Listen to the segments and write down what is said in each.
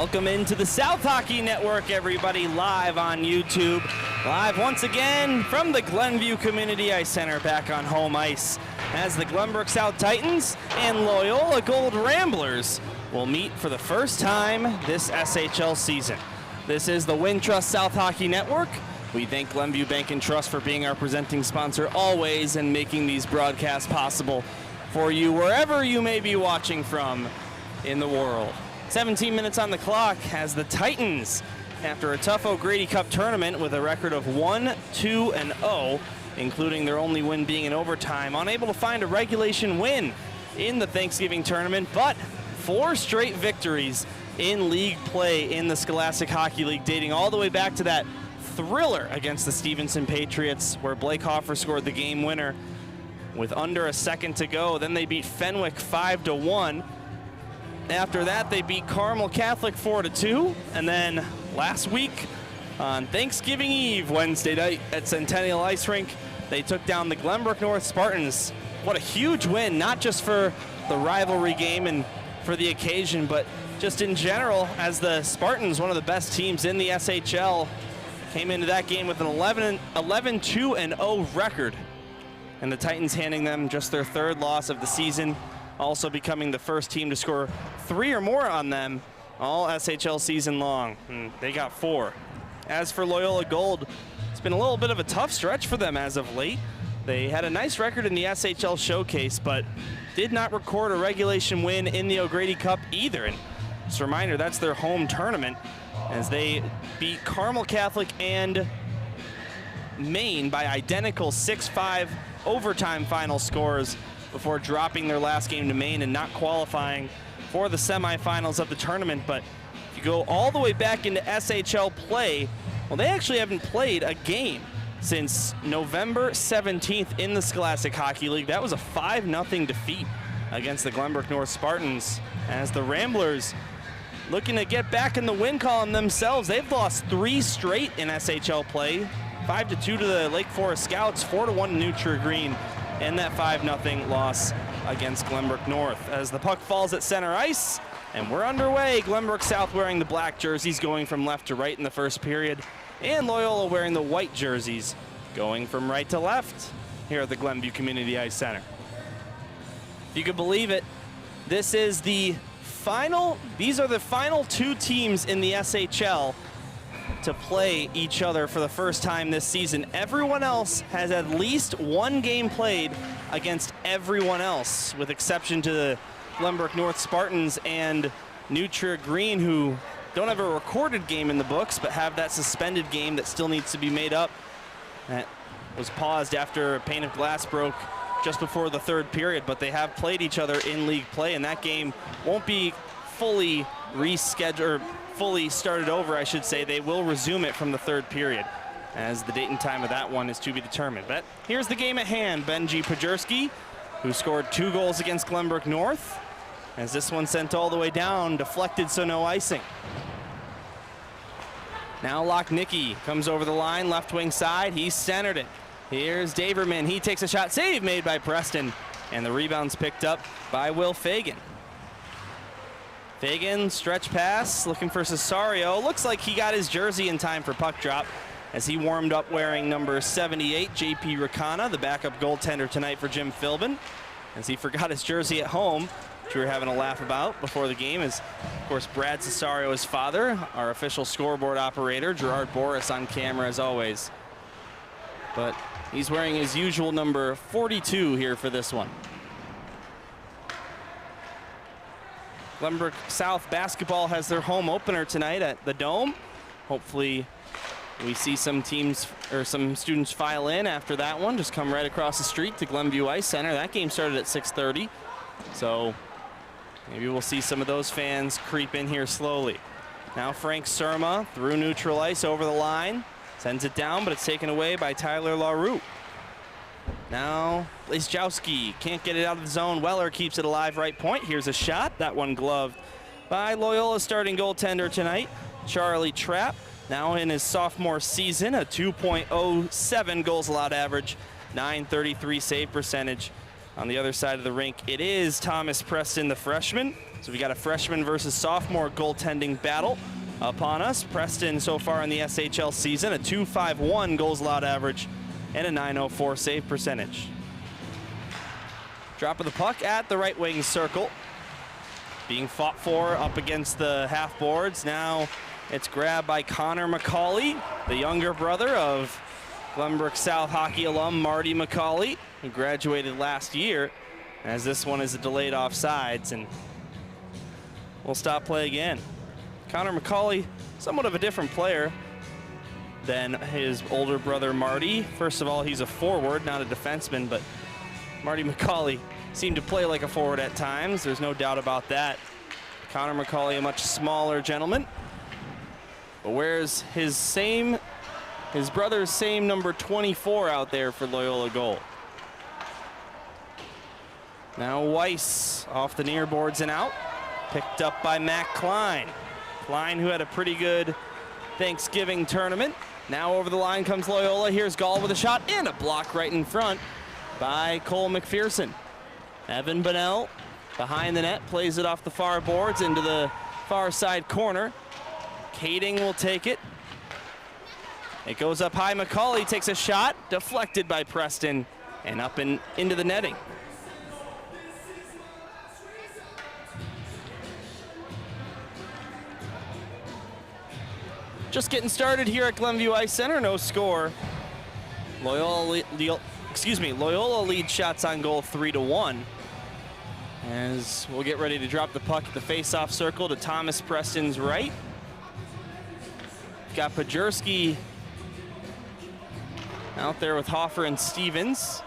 Welcome into the South Hockey Network, everybody, live on YouTube. Live once again from the Glenview Community Ice Center, back on home ice, as the Glenbrook South Titans and Loyola Gold Ramblers will meet for the first time this SHL season. This is the Wintrust South Hockey Network. We thank Glenview Bank and Trust for being our presenting sponsor always and making these broadcasts possible for you wherever you may be watching from in the world. 17 minutes on the clock as the Titans, after a tough O'Grady Cup tournament with a record of 1-2-0, including their only win being in overtime, unable to find a regulation win in the Thanksgiving tournament, but 4 straight victories in league play in the Scholastic Hockey League, dating all the way back to that thriller against the Stevenson Patriots, where Blake Hoffer scored the game winner with under a second to go. Then they beat Fenwick 5-1. After that, they beat Carmel Catholic 4-2, and then last week on Thanksgiving Eve, Wednesday night at Centennial Ice Rink, they took down the Glenbrook North Spartans. What a huge win, not just for the rivalry game and for the occasion, but just in general, as the Spartans, one of the best teams in the SHL, came into that game with an 11-2-0 record, and the Titans handing them just their 3rd loss of the season, also becoming the first team to score 3 or more on them all SHL season long, and they got 4. As for Loyola Gold, it's been a little bit of a tough stretch for them as of late. They had a nice record in the SHL Showcase, but did not record a regulation win in the O'Grady Cup either. And just a reminder, that's their home tournament, as they beat Carmel Catholic and Maine by identical 6-5 overtime final scores before dropping their last game to Maine and not qualifying for the semifinals of the tournament. But if you go all the way back into SHL play, well, they actually haven't played a game since November 17th in the Scholastic Hockey League. That was a 5-0 defeat against the Glenbrook North Spartans, as the Ramblers looking to get back in the win column themselves. They've lost 3 straight in SHL play, 5-2 to the Lake Forest Scouts, 4-1 to New True Green, and that 5-0 loss against Glenbrook North. As the puck falls at center ice, and we're underway. Glenbrook South wearing the black jerseys, going from left to right in the first period, and Loyola wearing the white jerseys, going from right to left here at the Glenview Community Ice Center. If you could believe it, these are the final 2 teams in the SHL to play each other for the first time this season. Everyone else has at least 1 game played against everyone else, with exception to the Glenbrook North Spartans and New True Green, who don't have a recorded game in the books, but have that suspended game that still needs to be made up. That was paused after a pane of glass broke just before the 3rd period, but they have played each other in league play, and that game won't be fully rescheduled, or fully started over, I should say. They will resume it from the 3rd period, as the date and time of that one is to be determined. But here's the game at hand. Benji Pajerski, who scored 2 goals against Glenbrook North, as this one sent all the way down, deflected, so no icing. Now Lochnicki comes over the line, left wing side, he centered it. Here's Daverman, he takes a shot, save made by Preston, and the rebound's picked up by Will Fagan. Fagan, stretch pass, looking for Cesario. Looks like he got his jersey in time for puck drop, as he warmed up wearing number 78, JP Rakana, the backup goaltender tonight for Jim Philbin, as he forgot his jersey at home, which we were having a laugh about before the game, as, of course, Brad Cesario's father, our official scoreboard operator, Gerard Boris, on camera as always. But he's wearing his usual number 42 here for this one. Glenbrook South basketball has their home opener tonight at the Dome. Hopefully we see some teams or some students file in after that one. Just come right across the street to Glenview Ice Center. That game started at 6:30, so maybe we'll see some of those fans creep in here slowly. Now Frank Surma through neutral ice over the line, sends it down, but it's taken away by Tyler LaRue. Now Blazejowski can't get it out of the zone. Weller keeps it alive right point. Here's a shot. That one gloved by Loyola's starting goaltender tonight, Charlie Trapp. Now in his sophomore season, a 2.07 goals allowed average, .933 save percentage. On the other side of the rink, it is Thomas Preston, the freshman. So we got a freshman versus sophomore goaltending battle upon us. Preston so far in the SHL season, a .251 goals allowed average and a .904 save percentage. Drop of the puck at the right wing circle. Being fought for up against the half boards. Now it's grabbed by Connor McCauley, the younger brother of Glenbrook South hockey alum Marty McCauley, who graduated last year, as this one is a delayed offsides, and we'll stop play again. Connor McCauley, somewhat of a different player than his older brother Marty. First of all, he's a forward, not a defenseman, but Marty McCauley seemed to play like a forward at times. There's no doubt about that. Connor McCauley, a much smaller gentleman, but wears his brother's same number 24 out there for Loyola goal. Now Weiss off the near boards and out. Picked up by Matt Klein. Klein, who had a pretty good Thanksgiving tournament. Now over the line comes Loyola. Here's Gall with a shot and a block right in front by Cole McPherson. Evan Bonnell behind the net, plays it off the far boards into the far side corner. Kading will take it. It goes up high. McCauley takes a shot, deflected by Preston, and up and into the netting. Just getting started here at Glenview Ice Center, no score. Loyola leads shots on goal 3-1. As we'll get ready to drop the puck at the face-off circle to Thomas Preston's right. Got Pajurski out there with Hoffer and Stevens.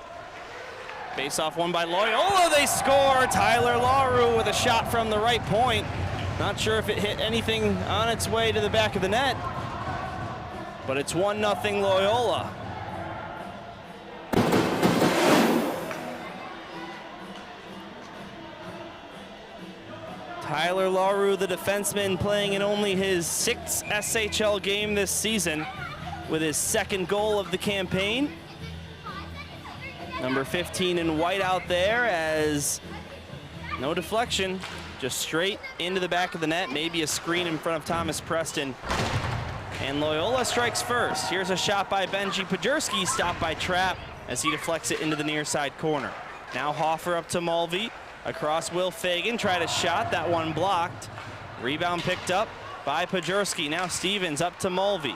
Face-off won by Loyola, they score! Tyler LaRue with a shot from the right point. Not sure if it hit anything on its way to the back of the net, but it's 1-0 Loyola. Tyler LaRue, the defenseman, playing in only his 6th SHL game this season with his 2nd goal of the campaign. Number 15 in white out there, as no deflection, just straight into the back of the net, maybe a screen in front of Thomas Preston. And Loyola strikes first. Here's a shot by Benji Pajurski, stopped by Trapp as he deflects it into the near side corner. Now Hoffer up to Mulvey. Across Will Fagan, tried a shot, that one blocked. Rebound picked up by Pajurski. Now Stevens up to Mulvey.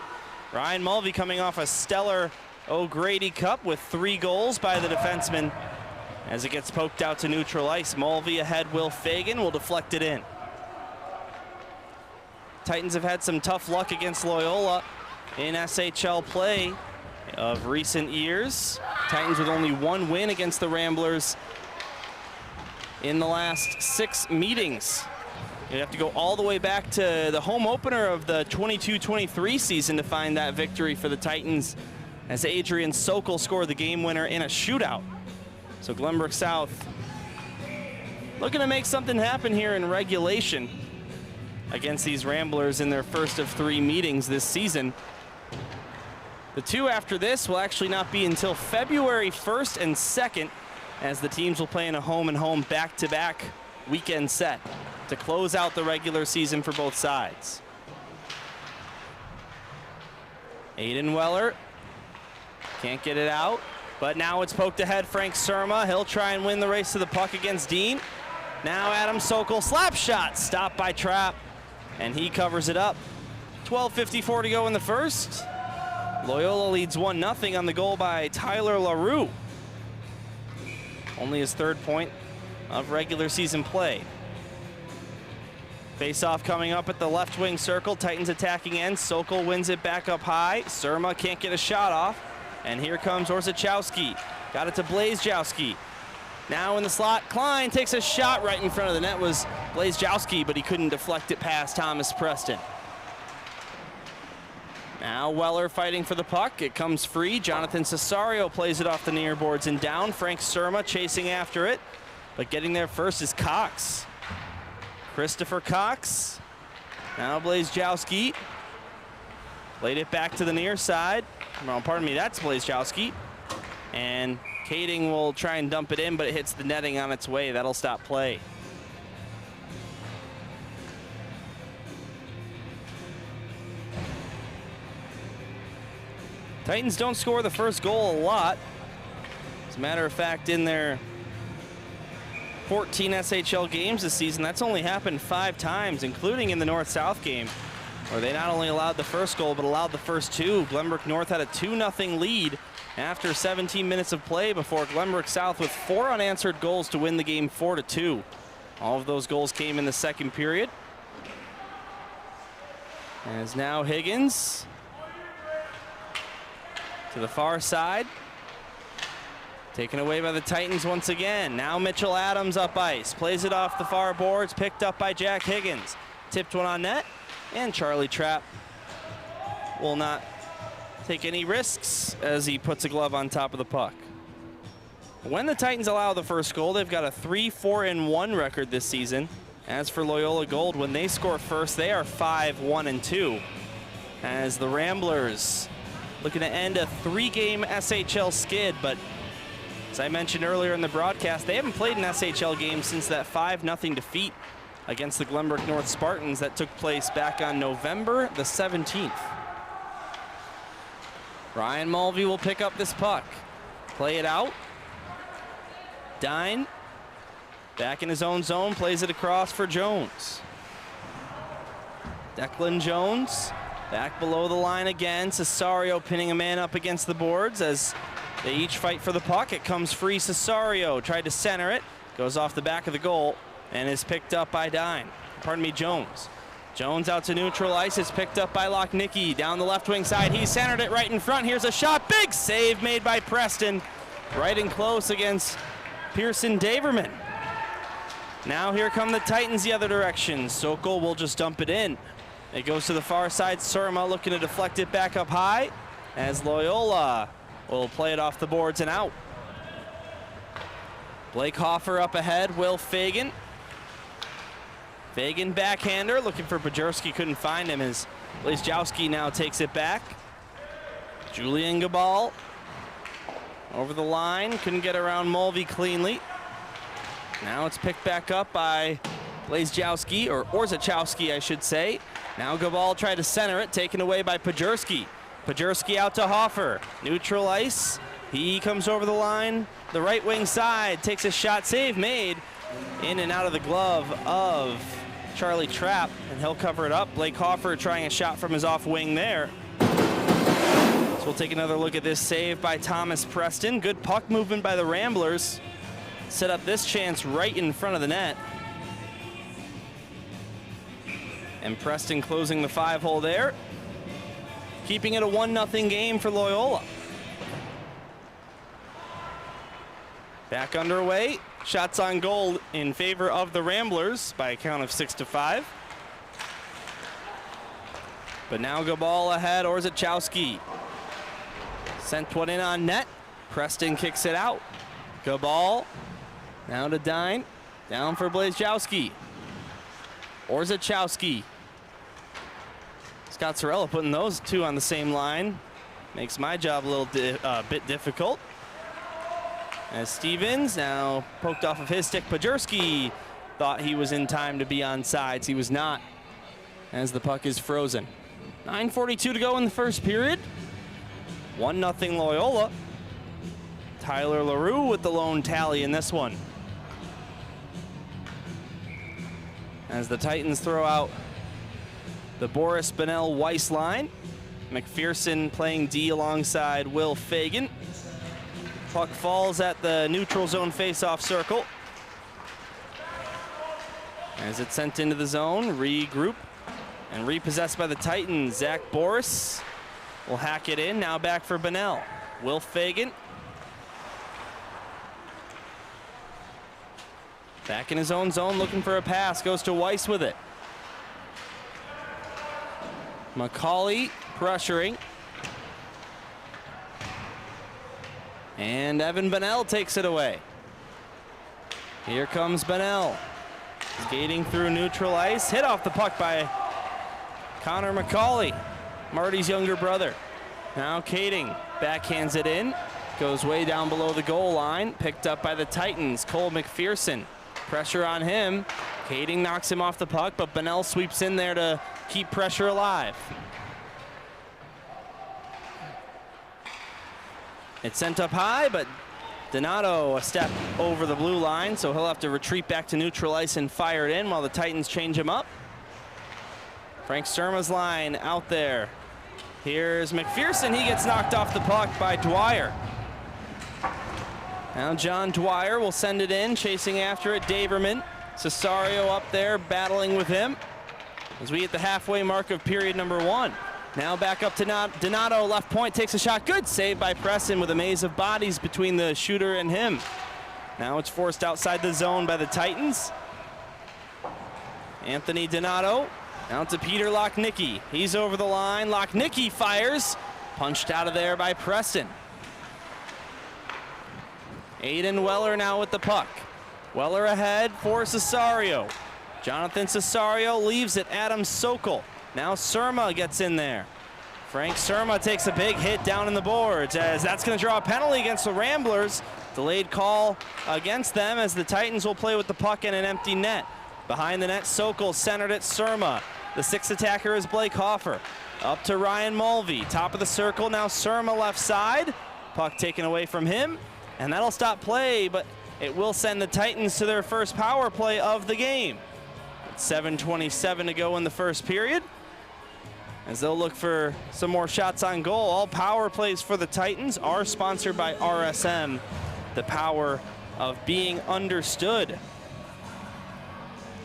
Ryan Mulvey coming off a stellar O'Grady Cup with 3 goals by the defenseman. As it gets poked out to neutral ice, Mulvey ahead, Will Fagan will deflect it in. Titans have had some tough luck against Loyola in SHL play of recent years. Titans with only 1 win against the Ramblers in the last 6 meetings. You'd have to go all the way back to the home opener of the 22-23 season to find that victory for the Titans, as Adrian Sokol scored the game winner in a shootout. So Glenbrook South looking to make something happen here in regulation against these Ramblers in their first of 3 meetings this season. The 2 after this will actually not be until February 1st and 2nd, as the teams will play in a home-and-home back-to-back weekend set to close out the regular season for both sides. Aiden Weller can't get it out, but now it's poked ahead. Frank Surma, he'll try and win the race to the puck against Dean. Now Adam Sokol, slap shot, stopped by Trapp, and he covers it up. 12:54 to go in the first. Loyola leads 1-0 on the goal by Tyler LaRue. Only his 3rd point of regular season play. Face-off coming up at the left wing circle. Titans attacking end. Sokol wins it back up high. Surma can't get a shot off. And here comes Orzechowski. Got it to Blazejowski. Now in the slot, Klein takes a shot right in front of the net. Was Blazejowski, but he couldn't deflect it past Thomas Preston. Now Weller fighting for the puck. It comes free. Jonathan Cesario plays it off the near boards and down. Frank Surma chasing after it, but getting there first is Cox. Christopher Cox. Now Blazejowski. Played it back to the near side. Well, pardon me, that's Blazejowski. And Kading will try and dump it in, but it hits the netting on its way. That'll stop play. Titans don't score the first goal a lot. As a matter of fact, in their 14 SHL games this season, that's only happened 5 times, including in the North-South game, where they not only allowed the first goal, but allowed the first 2. Glenbrook North had a 2-0 lead after 17 minutes of play before Glenbrook South with 4 unanswered goals to win the game 4-2. All of those goals came in the second period. As now Higgins to the far side. Taken away by the Titans once again. Now Mitchell Adams up ice. Plays it off the far boards. Picked up by Jack Higgins. Tipped one on net. And Charlie Trapp will not take any risks as he puts a glove on top of the puck. When the Titans allow the first goal, they've got a 3-4-1 record this season. As for Loyola Gold, when they score first, they are 5-1-2. As the Ramblers looking to end a 3-game SHL skid, but as I mentioned earlier in the broadcast, they haven't played an SHL game since that 5-0 defeat against the Glenbrook North Spartans that took place back on November the 17th. Ryan Mulvey will pick up this puck. Play it out. Dine, back in his own zone, plays it across for Jones. Declan Jones, back below the line again. Cesario pinning a man up against the boards as they each fight for the puck. It comes free. Cesario tried to center it. Goes off the back of the goal and is picked up by Jones. Jones out to neutral ice. Is picked up by Lochnicki. Down the left wing side. He centered it right in front. Here's a shot. Big save made by Preston. Right and close against Pearson Daverman. Now here come the Titans the other direction. Sokol will just dump it in. It goes to the far side. Surma looking to deflect it back up high as Loyola will play it off the boards and out. Blake Hoffer up ahead. Will Fagan. Fagan backhander looking for Bajerski. Couldn't find him as Blazejowski now takes it back. Julian Gabal over the line. Couldn't get around Mulvey cleanly. Now it's picked back up by Blazejowski, or Orzechowski, I should say. Now Gabal tried to center it, taken away by Pajerski. Pajerski out to Hoffer. Neutral ice. He comes over the line. The right wing side takes a shot. Save made in and out of the glove of Charlie Trapp, and he'll cover it up. Blake Hoffer trying a shot from his off wing there. So we'll take another look at this save by Thomas Preston. Good puck movement by the Ramblers. Set up this chance right in front of the net. And Preston closing the 5-hole there. Keeping it a 1-0 game for Loyola. Back underway. Shots on goal in favor of the Ramblers by a count of 6-5. But now Gabal ahead. Orzechowski sent one in on net. Preston kicks it out. Gabal now to Dine. Down for Blazejowski. Orzechowski. Scott Sorella putting those two on the same line. Makes my job a little bit difficult. As Stevens now poked off of his stick. Pajerski thought he was in time to be on sides. He was not, as the puck is frozen. 9:42 to go in the first period. 1-0 Loyola. Tyler LaRue with the lone tally in this one. As the Titans throw out the Boris Bennell Weiss line. McPherson playing D alongside Will Fagan. Puck falls at the neutral zone face-off circle. As it's sent into the zone, regroup and repossessed by the Titans. Zach Boris will hack it in. Now back for Bennell. Will Fagan. Back in his own zone, looking for a pass. Goes to Weiss with it. McCauley pressuring. And Evan Bennell takes it away. Here comes Bennell. Skating through neutral ice. Hit off the puck by Connor McCauley, Marty's younger brother. Now Kading backhands it in. goes way down below the goal line, picked up by the Titans. Cole McPherson, pressure on him. Kading knocks him off the puck, but Bonnell sweeps in there to keep pressure alive. It's sent up high, but Donato a step over the blue line, so he'll have to retreat back to neutral ice and fire it in while the Titans change him up. Frank Surma's line out there. Here's McPherson. He gets knocked off the puck by Dwyer. Now John Dwyer will send it in, chasing after it. Daverman. Cesario up there battling with him as we hit the halfway mark of period number 1. Now back up to Donato, left point, takes a shot. Good save by Preston with a maze of bodies between the shooter and him. Now it's forced outside the zone by the Titans. Anthony Donato, now to Peter Lochnicki. He's over the line. Lochnicki fires, punched out of there by Preston. Aiden Weller now with the puck. Weller ahead for Cesario. Jonathan Cesario leaves it. Adam Sokol. Now Surma gets in there. Frank Surma takes a big hit down in the boards as that's going to draw a penalty against the Ramblers. Delayed call against them as the Titans will play with the puck in an empty net. Behind the net, Sokol centered at Surma. The 6th attacker is Blake Hoffer. Up to Ryan Mulvey. Top of the circle, now Surma left side. Puck taken away from him, and that'll stop play, but it will send the Titans to their first power play of the game. It's 7:27 to go in the first period, as they'll look for some more shots on goal. All power plays for the Titans are sponsored by RSM, the power of being understood.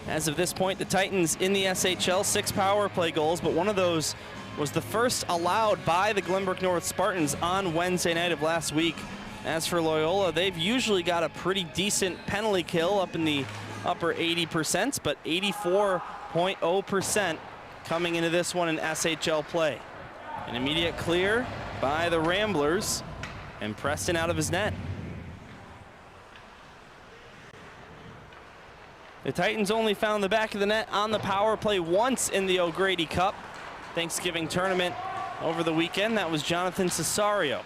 As of this point, the Titans in the SHL, 6 power play goals, but one of those was the first allowed by the Glenbrook North Spartans on Wednesday night of last week. As for Loyola, they've usually got a pretty decent penalty kill up in the upper 80%, but 84.0% coming into this one in SHL play. An immediate clear by the Ramblers, and Preston out of his net. The Titans only found the back of the net on the power play once in the O'Grady Cup Thanksgiving tournament over the weekend. That was Jonathan Cesario.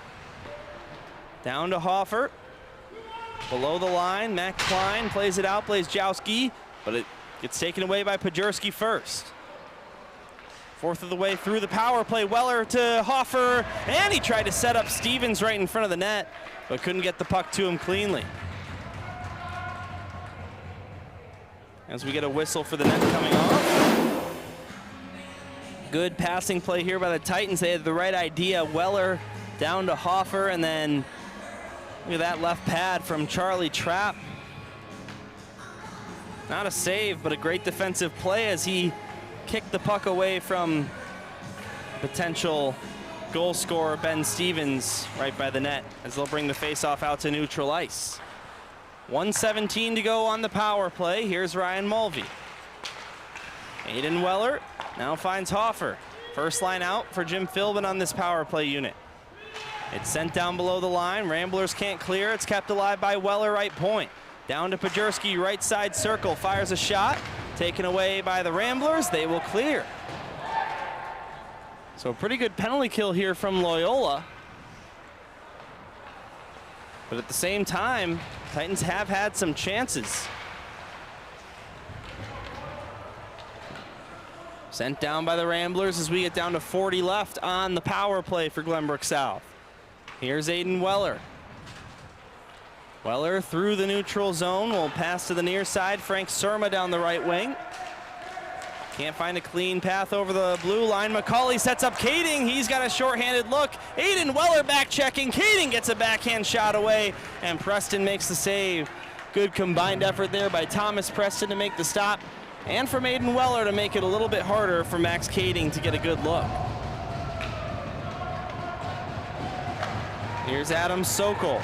Down to Hoffer. Below the line, Matt Klein plays it out, plays Jowski, but it gets taken away by Pajurski first. 4th of the way through the power play, Weller to Hoffer, and he tried to set up Stevens right in front of the net, but couldn't get the puck to him cleanly. As we get a whistle for the net coming off. Good passing play here by the Titans. They had the right idea. Weller down to Hoffer, and then look at that left pad from Charlie Trapp. Not a save, but a great defensive play as he kicked the puck away from potential goal scorer Ben Stevens right by the net, as they'll bring the faceoff out to neutral ice. 1:17 to go on the power play. Here's Ryan Mulvey. Aiden Weller now finds Hoffer. First line out for Jim Philbin on this power play unit. It's sent down below the line. Ramblers can't clear. It's kept alive by Weller, right point. Down to Pajurski, right side circle. Fires a shot. Taken away by the Ramblers. They will clear. So a pretty good penalty kill here from Loyola. But at the same time, Titans have had some chances. Sent down by the Ramblers as we get down to 40 left on the power play for Glenbrook South. Here's Aiden Weller. Weller through the neutral zone, will pass to the near side. Frank Surma down the right wing. Can't find a clean path over the blue line. McCauley sets up Kading. He's got a shorthanded look. Aiden Weller back checking. Kading gets a backhand shot away, and Preston makes the save. Good combined effort there by Thomas Preston to make the stop, and from Aiden Weller to make it a little bit harder for Max Kading to get a good look. Here's Adam Sokol.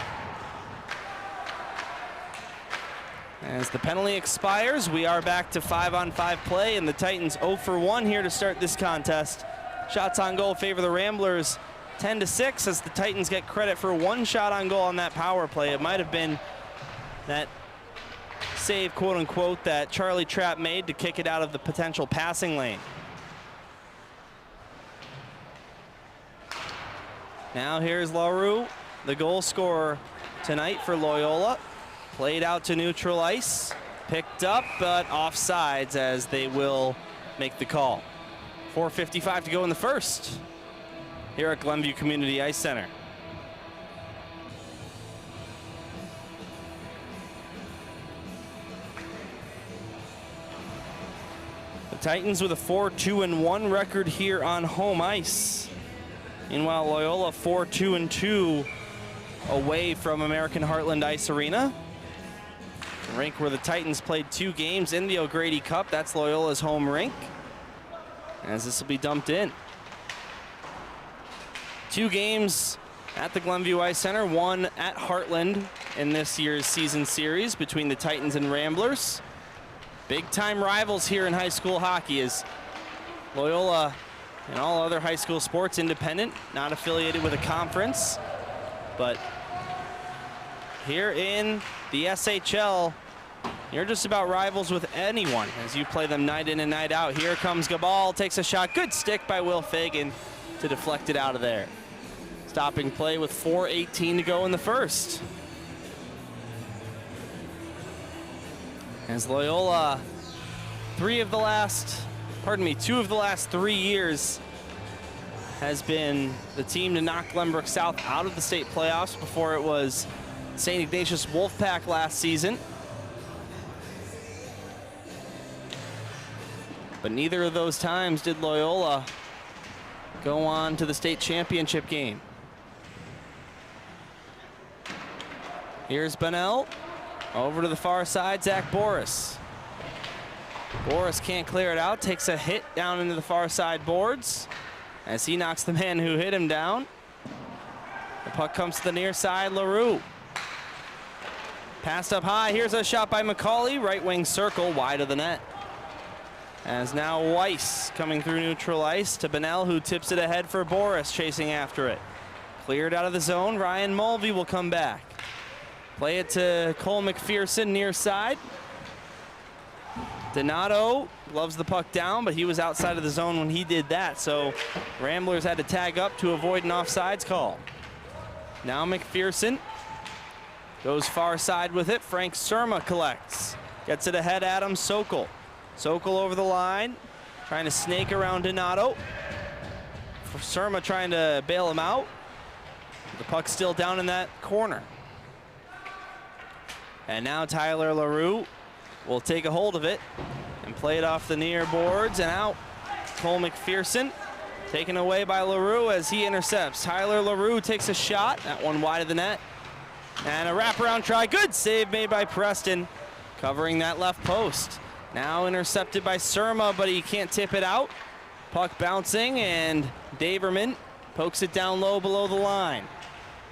As the penalty expires, we are back to 5-on-5 play, and the Titans 0 for 1 here to start this contest. Shots on goal favor the Ramblers 10-6 as the Titans get credit for 1 shot on goal on that power play. It might have been that save, quote unquote, that Charlie Trapp made to kick it out of the potential passing lane. Now here's LaRue. the goal scorer tonight for Loyola. Played out to neutral ice, picked up, but offsides as they will make the call. 4:55 to go in the first here at Glenview Community Ice Center. The Titans with a 4-2-1 record here on home ice. Meanwhile, Loyola 4-2-2 away from American Heartland Ice Arena. The rink where the Titans played 2 games in the O'Grady Cup. That's Loyola's home rink, as this will be dumped in. 2 games at the Glenview Ice Center, 1 at Heartland in this year's season series between the Titans and Ramblers. Big time rivals here in high school hockey, as Loyola and all other high school sports independent, not affiliated with a conference. But here in the SHL, you're just about rivals with anyone as you play them night in and night out. Here comes Gabal, takes a shot. Good stick by Will Fagan to deflect it out of there. Stopping play with 4:18 to go in the first. As Loyola, 2 of the last 3 years has been the team to knock Glenbrook South out of the state playoffs. Before it was St. Ignatius Wolfpack last season. But neither of those times did Loyola go on to the state championship game. Here's Bennell. Over to the far side, Zach Boris. Boris can't clear it out, takes a hit down into the far side boards as he knocks the man who hit him down. The puck comes to the near side, LaRue. Passed up high, here's a shot by McCauley, right wing circle, wide of the net. As now Weiss coming through neutral ice to Bennell, who tips it ahead for Boris, chasing after it. Cleared out of the zone, Ryan Mulvey will come back. Play it to Cole McPherson near side. Donato gloves the puck down, but he was outside of the zone when he did that, so Ramblers had to tag up to avoid an offsides call. Now McPherson goes far side with it. Frank Surma collects. Gets it ahead, Adam Sokol. Sokol over the line, trying to snake around Donato. Surma trying to bail him out. The puck's still down in that corner. And now Tyler LaRue will take a hold of it and play it off the near boards and out. Cole McPherson taken away by LaRue as he intercepts. Tyler LaRue takes a shot, that one wide of the net. And a wraparound try, good save made by Preston, covering that left post. Now intercepted by Surma, but he can't tip it out. Puck bouncing, and Daverman pokes it down low below the line.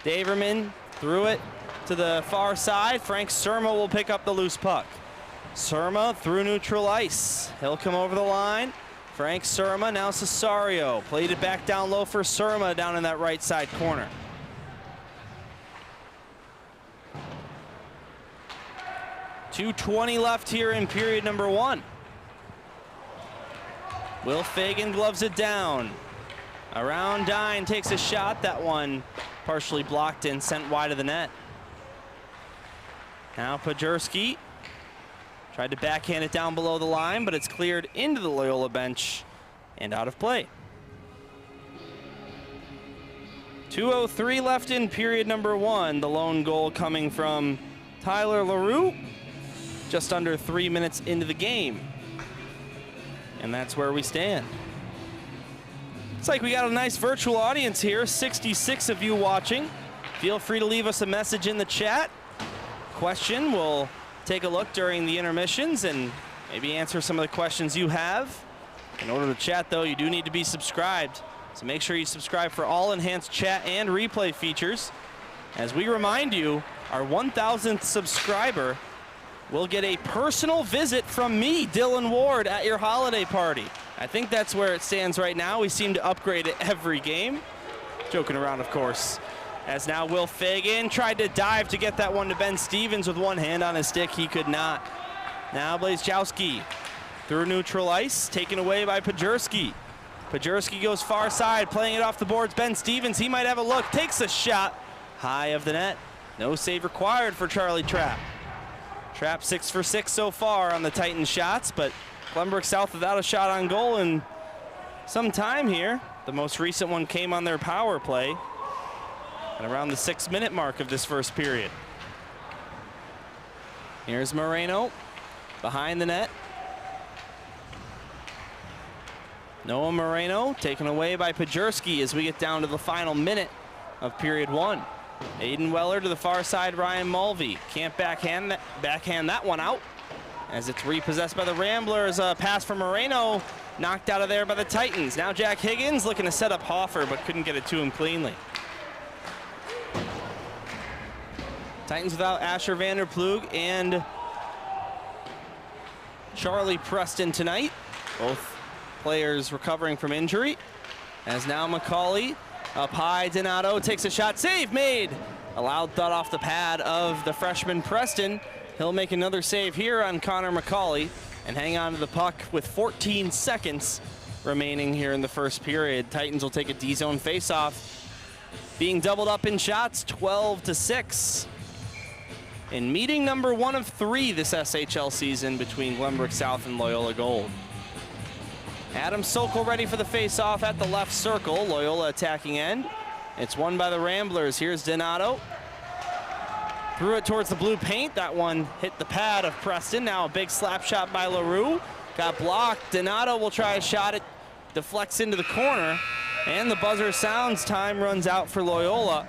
Daverman threw it to the far side. Frank Surma will pick up the loose puck. Surma through neutral ice. He'll come over the line. Frank Surma, now Cesario. Played it back down low for Surma down in that right side corner. .220 left here in period number 1. Will Fagan gloves it down. Around Dine takes a shot. That one partially blocked and sent wide of the net. Now Pajerski tried to backhand it down below the line, but it's cleared into the Loyola bench and out of play. 2:03 left in period number 1. The lone goal coming from Tyler LaRue, just under 3 minutes into the game. And that's where we stand. Looks like we got a nice virtual audience here, 66 of you watching. Feel free to leave us a message in the chat. Question, we'll take a look during the intermissions and maybe answer some of the questions you have. In order to chat though, you do need to be subscribed. So make sure you subscribe for all enhanced chat and replay features. As we remind you, our 1,000th subscriber will get a personal visit from me, Dylan Ward, at your holiday party. I think that's where it stands right now. We seem to upgrade it every game. Joking around, of course. As now Will Fagan tried to dive to get that one to Ben Stevens with one hand on his stick. He could not. Now Blazejowski through neutral ice, taken away by Pajerski. Pajerski goes far side, playing it off the boards. Ben Stevens, he might have a look, takes a shot high of the net. No save required for Charlie Trapp. Trapp 6 for 6 so far on the Titans shots, but Glenbrook South without a shot on goal in some time here. The most recent one came on their power play at around the 6-minute mark of this first period. Here's Moreno behind the net. Noah Moreno taken away by Pajerski as we get down to the final minute of period 1. Aiden Weller to the far side, Ryan Mulvey. Can't backhand that one out as it's repossessed by the Ramblers. A pass from Moreno, knocked out of there by the Titans. Now Jack Higgins looking to set up Hoffer, but couldn't get it to him cleanly. Titans without Asher Vanderplug and Charlie Preston tonight. Both players recovering from injury. As now McCauley up high, Donato takes a shot, save made. A loud thud off the pad of the freshman Preston. He'll make another save here on Connor McCauley and hang on to the puck with 14 seconds remaining here in the first period. Titans will take a D-zone face-off, being doubled up in shots, 12-6. In meeting number 1 of 3 this SHL season between Glenbrook South and Loyola Gold. Adam Sokol ready for the face-off at the left circle. Loyola attacking end. It's won by the Ramblers. Here's Donato. Threw it towards the blue paint. That one hit the pad of Preston. Now a big slap shot by LaRue. Got blocked. Donato will try a shot. It deflects into the corner. And the buzzer sounds. Time runs out for Loyola.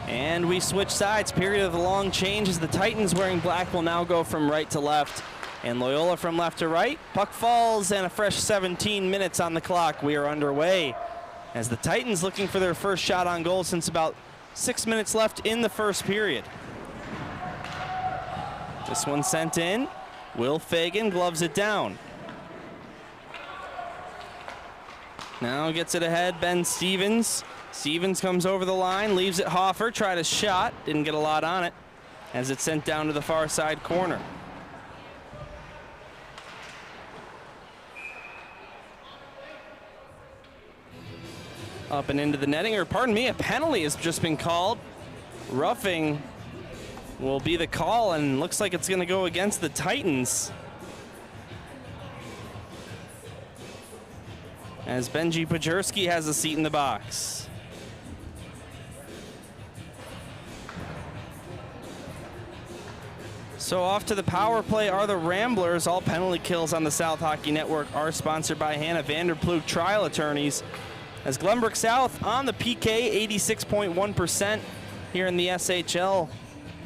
And we switch sides. Period of the long change as the Titans wearing black will now go from right to left and Loyola from left to right. Puck falls and a fresh 17 minutes on the clock. We are underway as the Titans looking for their first shot on goal since about 6 minutes left in the first period. This one sent in. Will Fagan gloves it down. Now gets it ahead, Ben Stevens. Stevens comes over the line, leaves it Hoffer, tried a shot, didn't get a lot on it, as it's sent down to the far side corner. Up and into the netting, or pardon me, a penalty has just been called. Roughing will be the call, and looks like it's gonna go against the Titans. As Benji Pajerski has a seat in the box. So off to the power play are the Ramblers. All penalty kills on the South Hockey Network are sponsored by Hannah Vanderploeg Trial Attorneys. As Glenbrook South on the PK, 86.1% here in the SHL.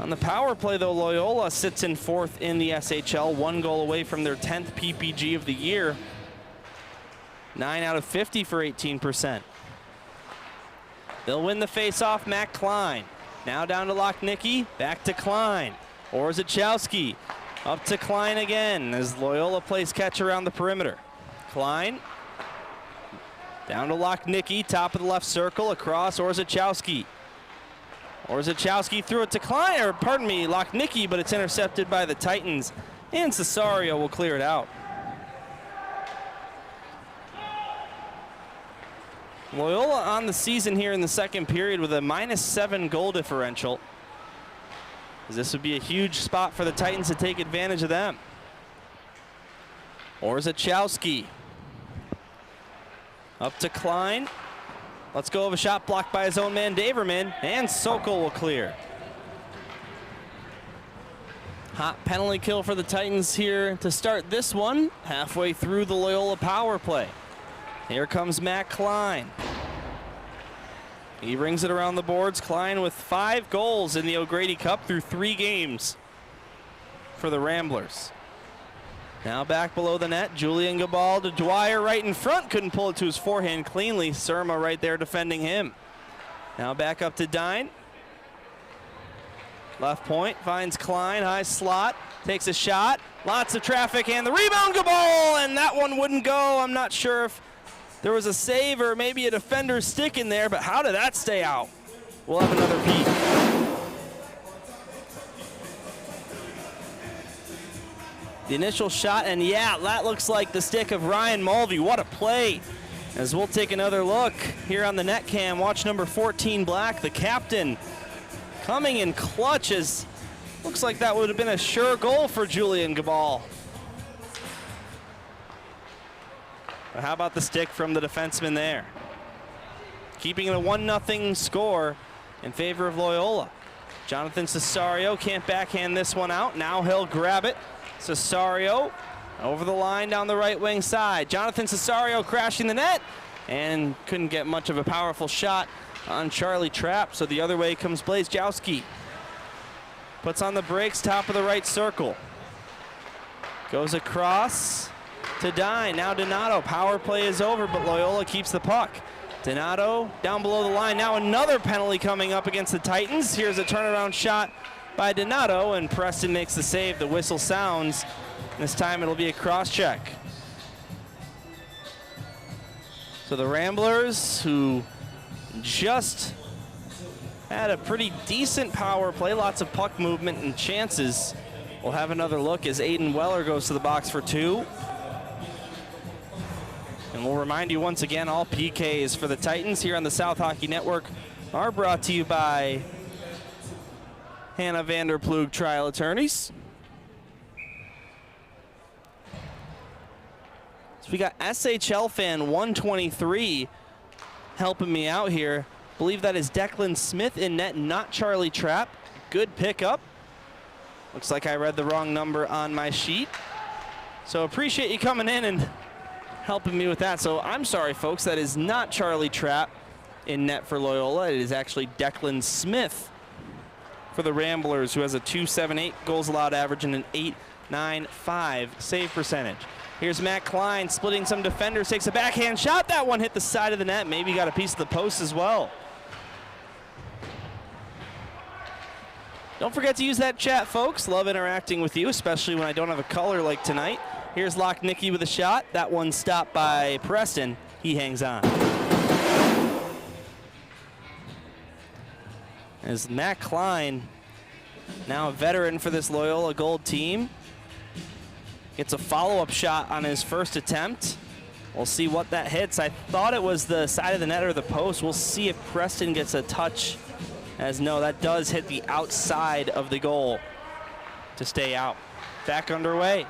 On the power play, though, Loyola sits in 4th in the SHL, 1 goal away from their 10th PPG of the year. 9 out of 50 for 18%. They'll win the face-off, Matt Klein. Now down to Lochnicki, back to Klein. Orzechowski up to Klein again as Loyola plays catch around the perimeter. Klein down to Lochnicki, top of the left circle, across Orzechowski. Orzechowski threw it to Klein, or pardon me, Lochnicki, but it's intercepted by the Titans, and Cesario will clear it out. Loyola on the season here in the second period with a -7 goal differential. This would be a huge spot for the Titans to take advantage of them. Orzechowski up to Klein. Let's go of a shot blocked by his own man, Daverman, and Sokol will clear. Hot penalty kill for the Titans here to start this one, halfway through the Loyola power play. Here comes Matt Klein. He brings it around the boards. Klein with 5 goals in the O'Grady Cup through 3 games for the Ramblers. Now back below the net, Julian Gabal to Dwyer right in front. Couldn't pull it to his forehand cleanly. Surma right there defending him. Now back up to Dine. Left point, finds Klein, high slot, takes a shot. Lots of traffic and the rebound, Gabal, and that one wouldn't go. I'm not sure if there was a save or maybe a defender's stick in there, but how did that stay out? We'll have another peek. The initial shot, and yeah, that looks like the stick of Ryan Mulvey. What a play. As we'll take another look here on the net cam, watch number 14 Black, the captain, coming in clutch as looks like that would have been a sure goal for Julian Gabal. But how about the stick from the defenseman there? Keeping it a 1-0 score in favor of Loyola. Jonathan Cesario can't backhand this one out. Now he'll grab it. Cesario over the line down the right wing side. Jonathan Cesario crashing the net and couldn't get much of a powerful shot on Charlie Trapp. So the other way comes Blazejowski. Puts on the brakes, top of the right circle. Goes across to Dine. Now Donato. Power play is over, but Loyola keeps the puck. Donato down below the line. Now another penalty coming up against the Titans. Here's a turnaround shot by Donato, and Preston makes the save. The whistle sounds. This time it'll be a cross-check. So the Ramblers, who just had a pretty decent power play, lots of puck movement and chances, we'll have another look as Aiden Weller goes to the box for 2. And we'll remind you once again, all PKs for the Titans here on the South Hockey Network are brought to you by Hannah Vanderploeg Trial Attorneys. So we got SHL fan 123 helping me out here. Believe that is Declan Smith in net, not Charlie Trapp. Good pickup. Looks like I read the wrong number on my sheet. So appreciate you coming in and helping me with that. So I'm sorry, folks, that is not Charlie Trapp in net for Loyola. It is actually Declan Smith for the Ramblers, who has a .278 goals allowed average and an .895 save percentage. Here's Matt Klein splitting some defenders, takes a backhand shot. That one hit the side of the net, maybe got a piece of the post as well. Don't forget to use that chat, folks. Love interacting with you, especially when I don't have a color like tonight. Here's Lochnicki with a shot. That one stopped by Preston. He hangs on. As Matt Klein, now a veteran for this Loyola Gold team, gets a follow-up shot on his first attempt. We'll see what that hits. I thought it was the side of the net or the post. We'll see if Preston gets a touch, as no, that does hit the outside of the goal to stay out. Back underway.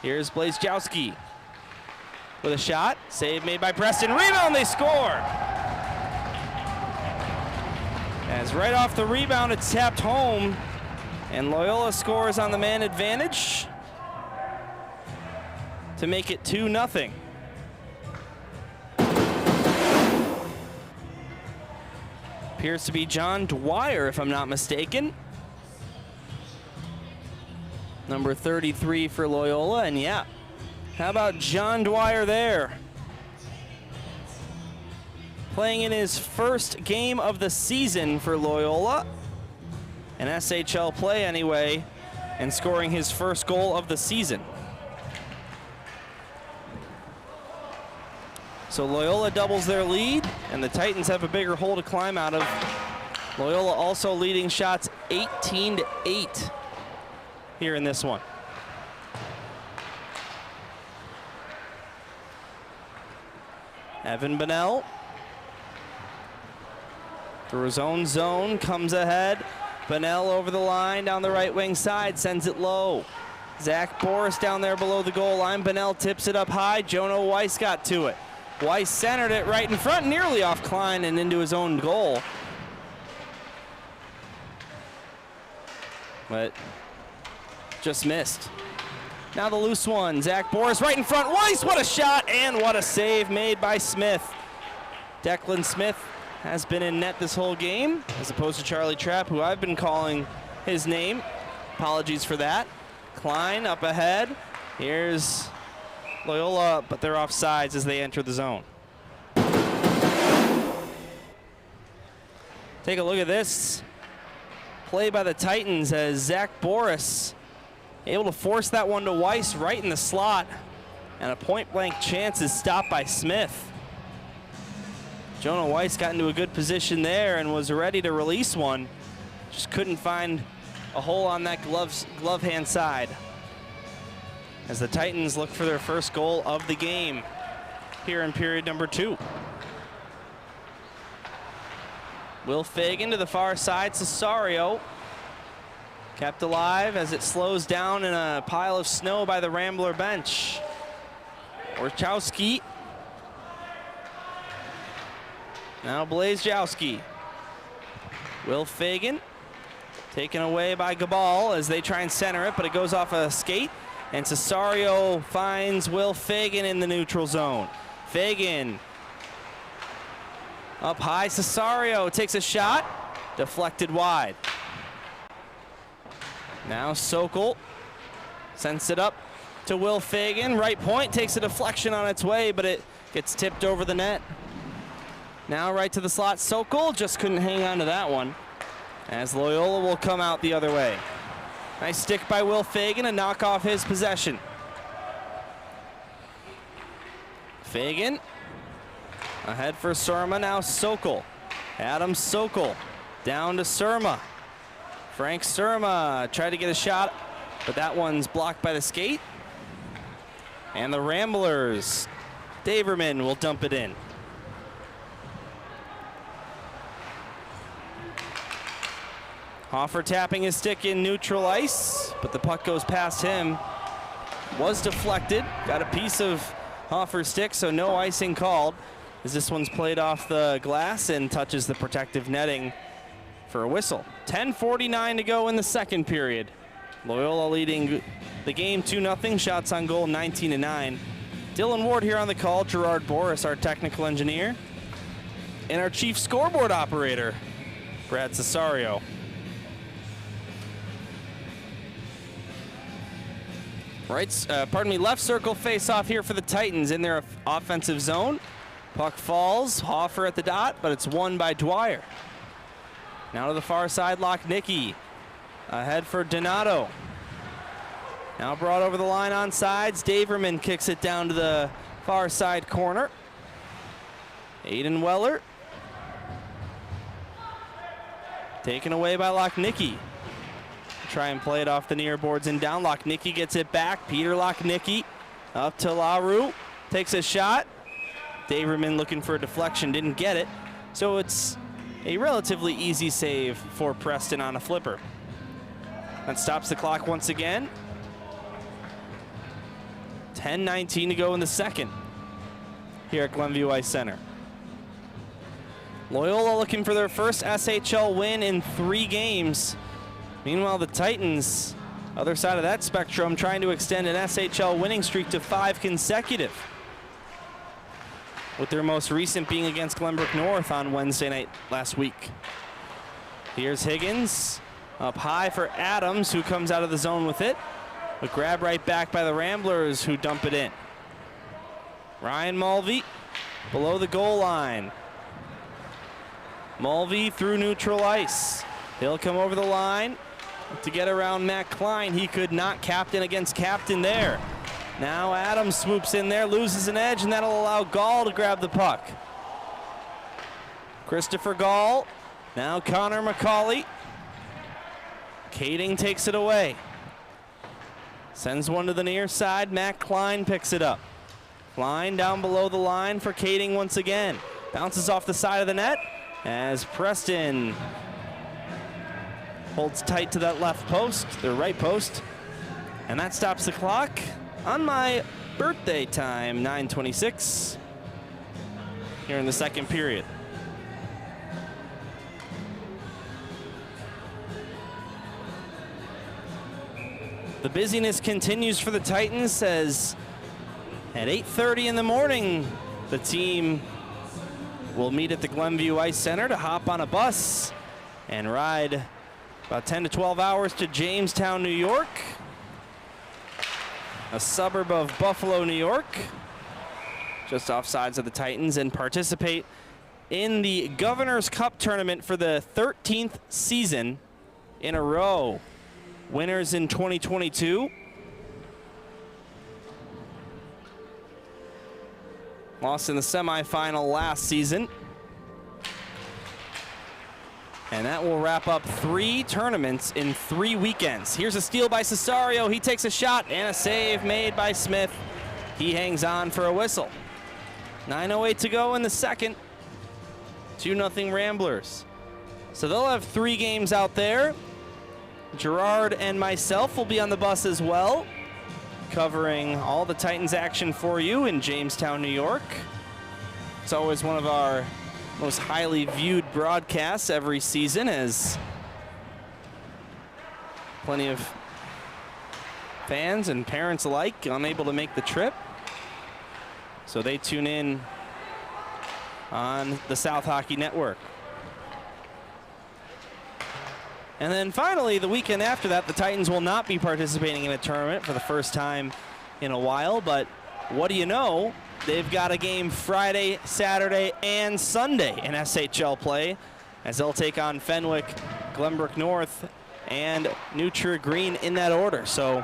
Here's Blazejowski with a shot. Save made by Preston. Rebound, they score! As right off the rebound, it's tapped home. And Loyola scores on the man advantage to make it 2-0. Appears to be John Dwyer, if I'm not mistaken. Number 33 for Loyola, and yeah, how about John Dwyer there? Playing in his first game of the season for Loyola, an SHL play anyway, and scoring his first goal of the season. So Loyola doubles their lead, and the Titans have a bigger hole to climb out of. Loyola also leading shots 18-8 here in this one. Evan Bonnell through his own zone, comes ahead. Bonnell over the line down the right wing side, sends it low. Zach Boris down there below the goal line. Bonnell tips it up high. Jono Weiss got to it. Weiss centered it right in front, nearly off Klein and into his own goal. But just missed. Now the loose one, Zach Boris right in front. Weiss, what a shot, and what a save made by Smith. Declan Smith has been in net this whole game, as opposed to Charlie Trapp, who I've been calling his name. Apologies for that. Klein up ahead. Here's Loyola, but they're off sides as they enter the zone. Take a look at this play by the Titans as Zach Boris able to force that one to Weiss right in the slot, and a point-blank chance is stopped by Smith. Jonah Weiss got into a good position there and was ready to release one. Just couldn't find a hole on that glove hand side. As the Titans look for their first goal of the game here in period number 2. Will Fagan to the far side, Cesario. Kept alive as it slows down in a pile of snow by the Rambler bench. Orchowski. Now Blazejowski. Will Fagan taken away by Gabal as they try and center it, but it goes off a skate. And Cesario finds Will Fagan in the neutral zone. Fagan up high. Cesario takes a shot, deflected wide. Now Sokol sends it up to Will Fagan. Right point takes a deflection on its way, but it gets tipped over the net. Now right to the slot. Sokol just couldn't hang on to that one, as Loyola will come out the other way. Nice stick by Will Fagan to knock off his possession. Fagan ahead for Surma. Now Sokol. Adam Sokol down to Surma. Frank Surma tried to get a shot, but that one's blocked by the skate. And the Ramblers, Daverman will dump it in. Hoffer tapping his stick in neutral ice, but the puck goes past him. Was deflected, got a piece of Hoffer's stick, so no icing called, as this one's played off the glass and touches the protective netting for a whistle. 10:49 to go in the second period. Loyola leading the game 2-0, shots on goal 19-9. Dylan Ward here on the call, Gerard Boris, our technical engineer, and our chief scoreboard operator, Brad Cesario. Left circle face-off here for the Titans in their offensive zone. Puck falls, Hoffer at the dot, but it's won by Dwyer. Now to the far side, Lochnicki. Ahead for Donato. Now brought over the line on sides. Daverman kicks it down to the far side corner. Aiden Weller. Taken away by Lochnicki. Try and play it off the near boards and down. Lochnicki gets it back. Peter Lochnicki up to LaRue. Takes a shot. Daverman looking for a deflection, didn't get it. So it's a relatively easy save for Preston on a flipper. That stops the clock once again. 10:19 to go in the second here at Glenview Ice Center. Loyola looking for their first SHL win in 3 games. Meanwhile, the Titans, other side of that spectrum, trying to extend an SHL winning streak to 5 consecutive, with their most recent being against Glenbrook North on Wednesday night last week. Here's Higgins, up high for Adams, who comes out of the zone with it. A grab right back by the Ramblers, who dump it in. Ryan Mulvey below the goal line. Mulvey through neutral ice. He'll come over the line to get around Matt Klein. He could not. Captain against captain there. Now Adams swoops in there, loses an edge, and that'll allow Gall to grab the puck. Christopher Gall. Now Connor McCauley. Kading takes it away. Sends one to the near side. Matt Klein picks it up. Klein down below the line for Kading once again. Bounces off the side of the net as Preston holds tight to that left post, the right post. And that stops the clock on my birthday time, 9:26, here in the second period. The busyness continues for the Titans as at 8:30 in the morning, the team will meet at the Glenview Ice Center to hop on a bus and ride about 10 to 12 hours to Jamestown, New York, a suburb of Buffalo, New York, just off sides of the Titans, and participate in the Governor's Cup tournament for the 13th season in a row. Winners in 2022. Lost in the semifinal last season. And that will wrap up 3 tournaments in 3 weekends. Here's a steal by Cesario. He takes a shot and a save made by Smith. He hangs on for a whistle. 9:08 to go in the second. 2-0 Ramblers. So they'll have 3 games out there. Gerard and myself will be on the bus as well, covering all the Titans action for you in Jamestown, New York. It's always one of our most highly viewed broadcasts every season, as plenty of fans and parents alike unable to make the trip. So they tune in on the South Hockey Network. And then finally, the weekend after that, the Titans will not be participating in a tournament for the first time in a while. But what do you know? They've got a game Friday, Saturday, and Sunday in SHL play, as they'll take on Fenwick, Glenbrook North, and Nutra Green in that order. So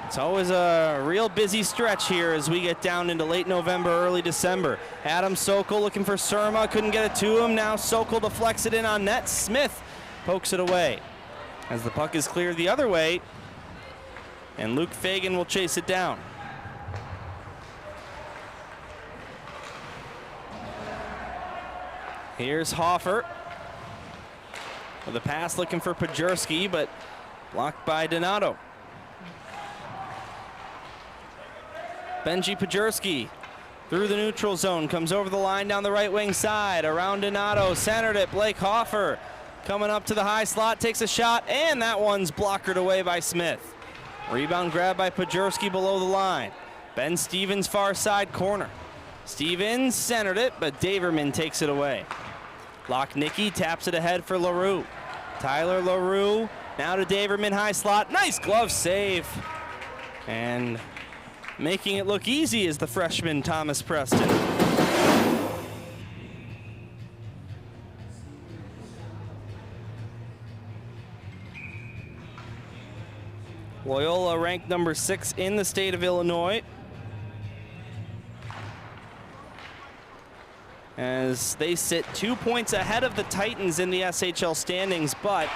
it's always a real busy stretch here as we get down into late November, early December. Adam Sokol looking for Surma, couldn't get it to him. Now Sokol deflects it in on net. Smith pokes it away as the puck is cleared the other way, and Luke Fagan will chase it down. Here's Hoffer with a pass looking for Pajurski, but blocked by Donato. Benji Pajurski through the neutral zone, comes over the line down the right wing side, around Donato, centered it. Blake Hoffer coming up to the high slot, takes a shot, and that one's blockered away by Smith. Rebound grab by Pajurski below the line. Ben Stevens far side corner. Stevens centered it, but Daverman takes it away. Lochnicki taps it ahead for LaRue. Tyler LaRue now to Daverman, high slot. Nice glove save. And making it look easy is the freshman Thomas Preston. Loyola ranked number 6 in the state of Illinois, as they sit 2 points ahead of the Titans in the SHL standings, but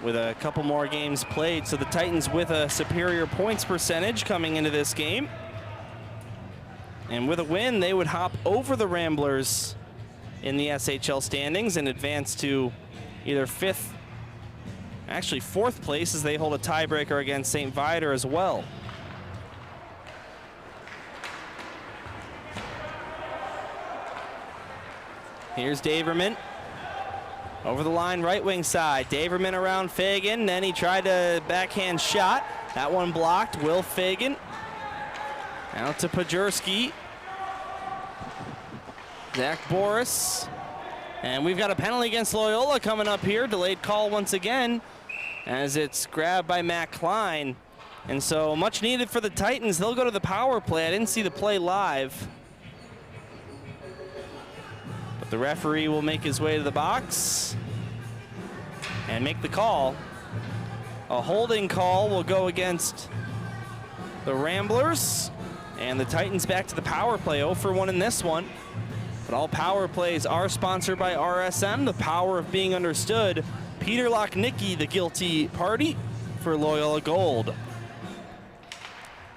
with a couple more games played. So the Titans with a superior points percentage coming into this game. And with a win, they would hop over the Ramblers in the SHL standings and advance to either 5th, actually 4th place, as they hold a tiebreaker against St. Viator as well. Here's Daverman. Over the line, right wing side. Daverman around Fagan. Then he tried a backhand shot. That one blocked. Will Fagan. Out to Pajurski. Zach Boris. And we've got a penalty against Loyola coming up here. Delayed call once again as it's grabbed by Matt Klein. And so much needed for the Titans. They'll go to the power play. I didn't see the play live. But the referee will make his way to the box and make the call. A holding call will go against the Ramblers. And the Titans back to the power play, 0 for 1 in this one. But all power plays are sponsored by RSM, the power of being understood. Peter Lochnicki, the guilty party for Loyola Gold.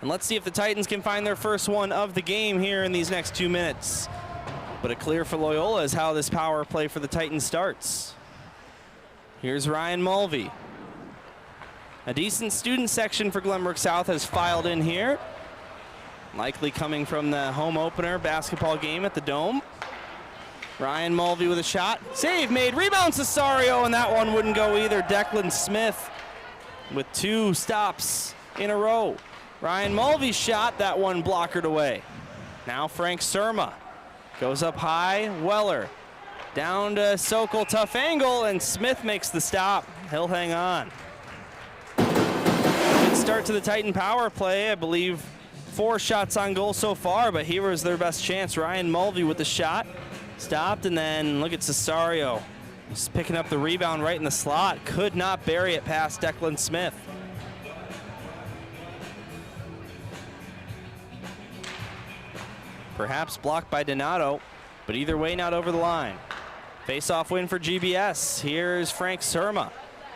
And let's see if the Titans can find their first one of the game here in these next 2 minutes. But a clear for Loyola is how this power play for the Titans starts. Here's Ryan Mulvey. A decent student section for Glenbrook South has filed in here. Likely coming from the home opener basketball game at the Dome. Ryan Mulvey with a shot. Save made, rebound Cesario, and that one wouldn't go either. Declan Smith with 2 stops in a row. Ryan Mulvey's shot, that one blockered away. Now Frank Surma goes up high. Weller down to Sokol, tough angle, and Smith makes the stop. He'll hang on. Good start to the Titan power play. I believe 4 shots on goal so far, but here was their best chance. Ryan Mulvey with the shot. Stopped, and then look at Cesario. Just picking up the rebound right in the slot. Could not bury it past Declan Smith. Perhaps blocked by Donato, but either way not over the line. Face-off win for GBS. Here's Frank Surma.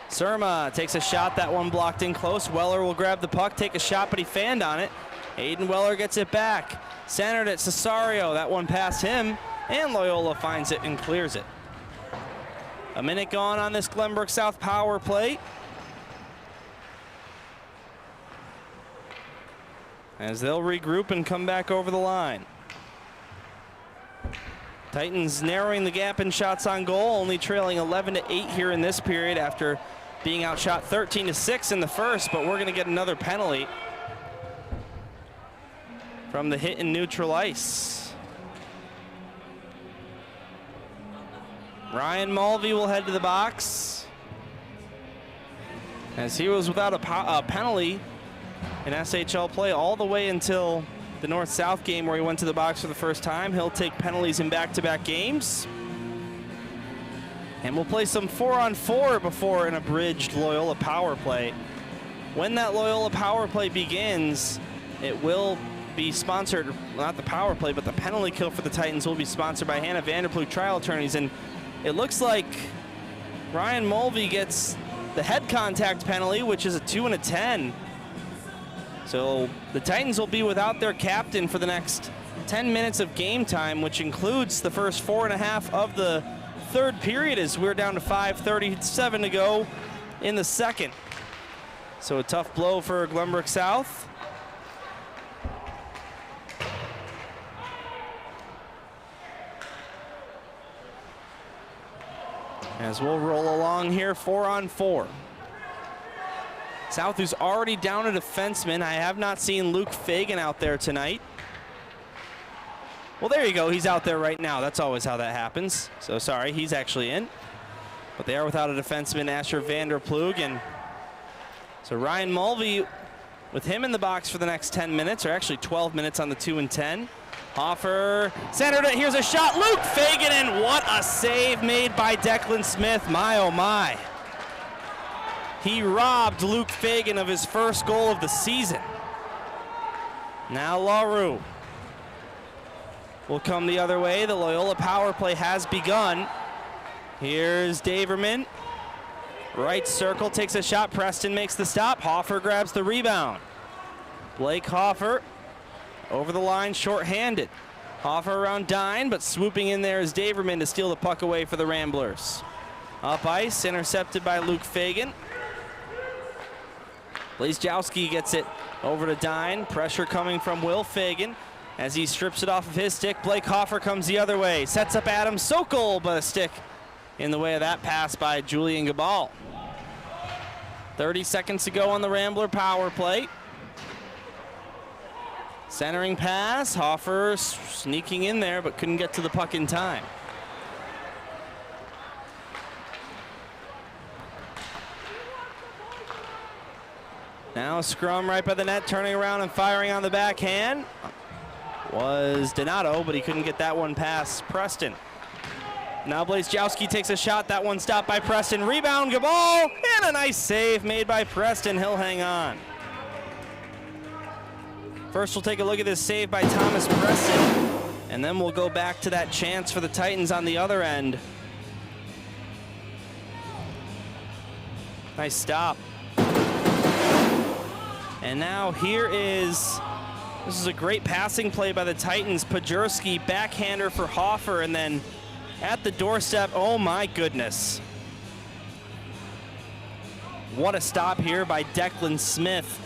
Surma takes a shot, that one blocked in close. Weller will grab the puck, take a shot, but he fanned on it. Aiden Weller gets it back. Centered at Cesario, that one past him, and Loyola finds it and clears it. A minute gone on this Glenbrook South power play. As they'll regroup and come back over the line. Titans narrowing the gap in shots on goal, only trailing 11-8 here in this period after being outshot 13-6 in the first, but we're gonna get another penalty from the hit in neutral ice. Ryan Mulvey will head to the box as he was without a penalty in SHL play all the way until the North-South game where he went to the box for the first time. He'll take penalties in back-to-back games. And we'll play some 4-on-4 before an abridged Loyola power play. When that Loyola power play begins, it will be sponsored, not the power play, but the penalty kill for the Titans will be sponsored by Hannah Vanderploeg Trial Attorneys. And it looks like Ryan Mulvey gets the head contact penalty, which is a 2 and a 10. So the Titans will be without their captain for the next 10 minutes of game time, which includes the first 4.5 of the third period as we're down to 5:37 to go in the second. So a tough blow for Glenbrook South. As we'll roll along here, 4-on-4. South, who's already down a defenseman. I have not seen Luke Fagan out there tonight. Well, there you go. He's out there right now. That's always how that happens. So sorry, he's actually in. But they are without a defenseman, Asher Vanderploeg. And so Ryan Mulvey, with him in the box for the next 10 minutes, or actually 12 minutes on the 2 and 10. Hoffer centered it. Here's a shot. Luke Fagan, and what a save made by Declan Smith. My, oh my. He robbed Luke Fagan of his first goal of the season. Now LaRue will come the other way. The Loyola power play has begun. Here's Daverman. Right circle, takes a shot. Preston makes the stop. Hoffer grabs the rebound. Blake Hoffer over the line, short-handed. Hoffer around Dine, but swooping in there is Daverman to steal the puck away for the Ramblers. Up ice, intercepted by Luke Fagan. Blazejowski gets it over to Dine. Pressure coming from Will Fagan as he strips it off of his stick. Blake Hoffer comes the other way. Sets up Adam Sokol, but a stick in the way of that pass by Julian Gabal. 30 seconds to go on the Rambler power play. Centering pass, Hoffer sneaking in there, but couldn't get to the puck in time. Now a scrum right by the net, turning around and firing on the backhand. Was Donato, but he couldn't get that one past Preston. Now Blazejowski takes a shot, that one stopped by Preston. Rebound, Gabal, and a nice save made by Preston. He'll hang on. First we'll take a look at this save by Thomas Preston, and then we'll go back to that chance for the Titans on the other end. Nice stop. And now here is, this is a great passing play by the Titans. Pajurski, backhander for Hoffer, and then at the doorstep, oh my goodness. What a stop here by Declan Smith,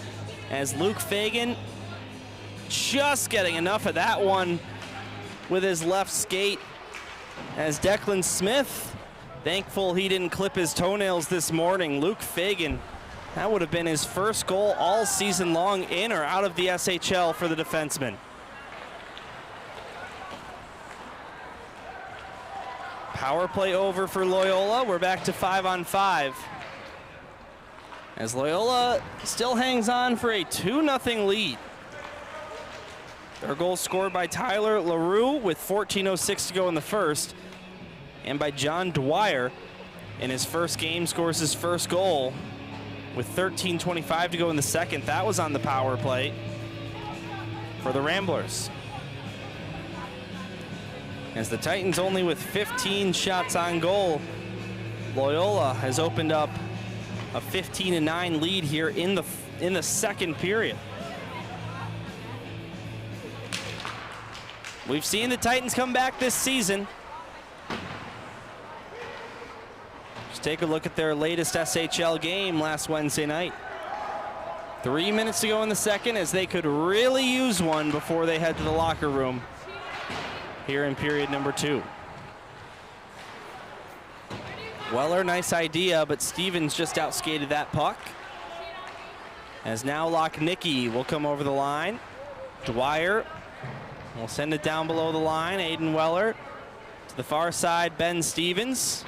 as Luke Fagan just getting enough of that one with his left skate, as Declan Smith, thankful he didn't clip his toenails this morning. Luke Fagan, that would have been his first goal all season long, in or out of the SHL for the defenseman. Power play over for Loyola. We're back to 5-on-5. As Loyola still hangs on for a 2-0 lead. Their goal scored by Tyler LaRue with 14:06 to go in the first, and by John Dwyer in his first game, scores his first goal with 13:25 to go in the second. That was on the power play for the Ramblers. As the Titans only with 15 shots on goal, Loyola has opened up a 15-9 lead here in the second period. We've seen the Titans come back this season. Just take a look at their latest SHL game last Wednesday night. 3 minutes to go in the second, as they could really use one before they head to the locker room here in period number 2. Weller, nice idea, but Stevens just outskated that puck. As now Lochnicki will come over the line. Dwyer will send it down below the line. Aiden Weller to the far side, Ben Stevens.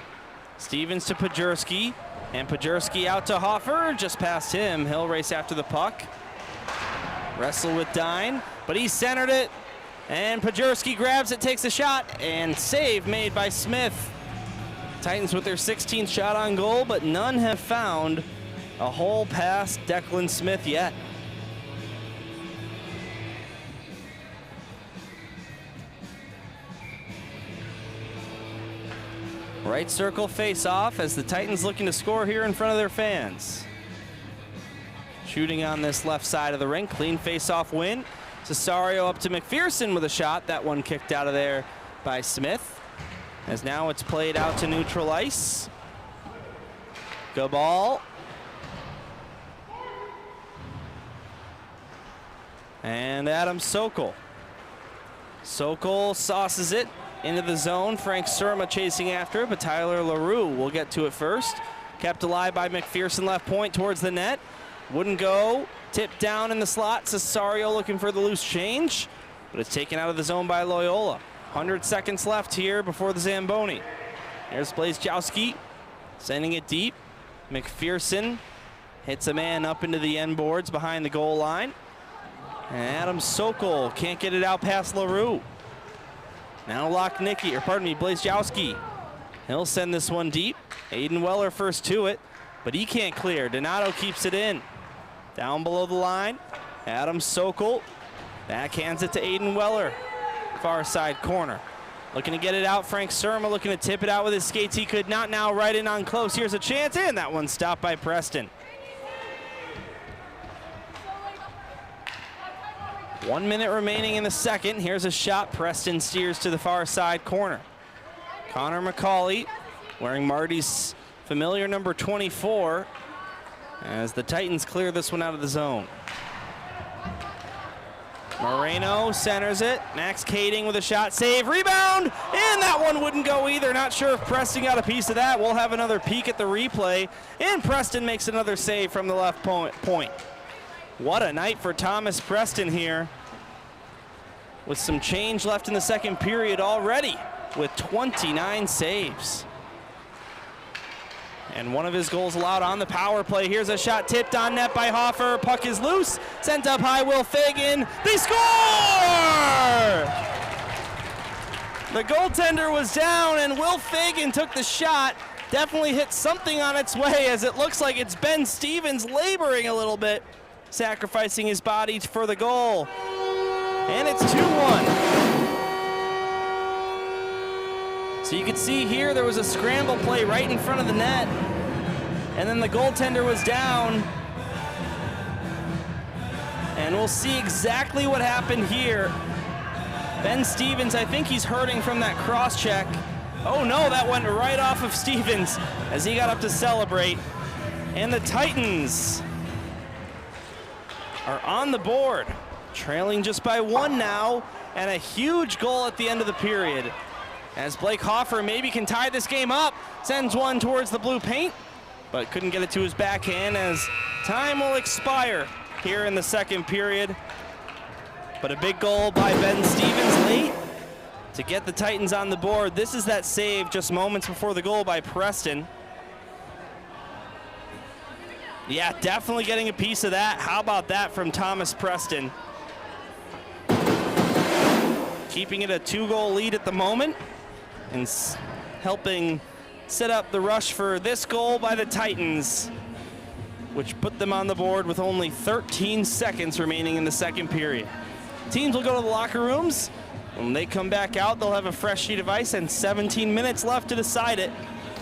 Stevens to Pajurski, and Pajurski out to Hoffer, just past him. He'll race after the puck. Wrestle with Dine, but he centered it, and Pajurski grabs it, takes a shot, and save made by Smith. Titans with their 16th shot on goal, but none have found a hole past Declan Smith yet. Right circle face-off, as the Titans looking to score here in front of their fans. Shooting on this left side of the rink, clean face-off win. Cesario up to McPherson with a shot. That one kicked out of there by Smith. As now it's played out to neutral ice. Gabal. And Adam Sokol. Sokol sauces it into the zone. Frank Surma chasing after it, but Tyler LaRue will get to it first. Kept alive by McPherson, left point towards the net. Wouldn't go. Tipped down in the slot. Cesario looking for the loose change, but it's taken out of the zone by Loyola. 100 seconds left here before the Zamboni. There's Blazejowski sending it deep. McPherson hits a man up into the end boards behind the goal line. And Adam Sokol can't get it out past LaRue. Now Blazejowski. He'll send this one deep. Aiden Weller first to it, but he can't clear. Donato keeps it in. Down below the line, Adam Sokol backhands it to Aiden Weller. Far side corner. Looking to get it out. Frank Surma looking to tip it out with his skates. He could not. Now right in on close. Here's a chance, and that one stopped by Preston. 1 minute remaining in the second. Here's a shot. Preston steers to the far side corner. Connor McCauley wearing Marty's familiar number 24 as the Titans clear this one out of the zone. Moreno centers it. Max Kading with a shot, save, rebound, and that one wouldn't go either. Not sure if Preston got a piece of that. We'll have another peek at the replay, and Preston makes another save from the left point. What a night for Thomas Preston here, with some change left in the second period already, with 29 saves. And one of his goals allowed on the power play. Here's a shot tipped on net by Hoffer. Puck is loose, sent up high, Will Fagan. They score! The goaltender was down and Will Fagan took the shot. Definitely hit something on its way, as it looks like it's Ben Stevens laboring a little bit, sacrificing his body for the goal. And it's 2-1. So you can see here there was a scramble play right in front of the net, and then the goaltender was down. And we'll see exactly what happened here. Ben Stevens, I think he's hurting from that cross check. Oh no, that went right off of Stevens as he got up to celebrate. And the Titans are on the board, trailing just by 1 now, and a huge goal at the end of the period, as Blake Hoffer maybe can tie this game up. Sends one towards the blue paint, but couldn't get it to his backhand, as time will expire here in the second period. But a big goal by Ben Stevens late to get the Titans on the board. This is that save just moments before the goal by Preston. Yeah, definitely getting a piece of that. How about that from Thomas Preston? Keeping it a 2-goal lead at the moment, and helping set up the rush for this goal by the Titans, which put them on the board with only 13 seconds remaining in the second period. Teams will go to the locker rooms. When they come back out, they'll have a fresh sheet of ice and 17 minutes left to decide it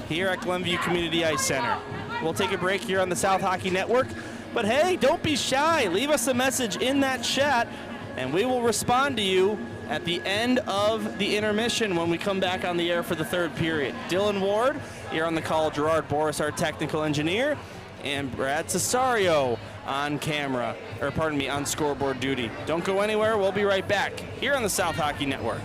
here at Glenview Community Ice Center. We'll take a break here on the South Hockey Network, but hey, don't be shy. Leave us a message in that chat, and we will respond to you at the end of the intermission when we come back on the air for the third period. Dylan Ward here on the call, Gerard Boris, our technical engineer, and Brad Cesario on camera, or pardon me, on scoreboard duty. Don't go anywhere, we'll be right back here on the South Hockey Network.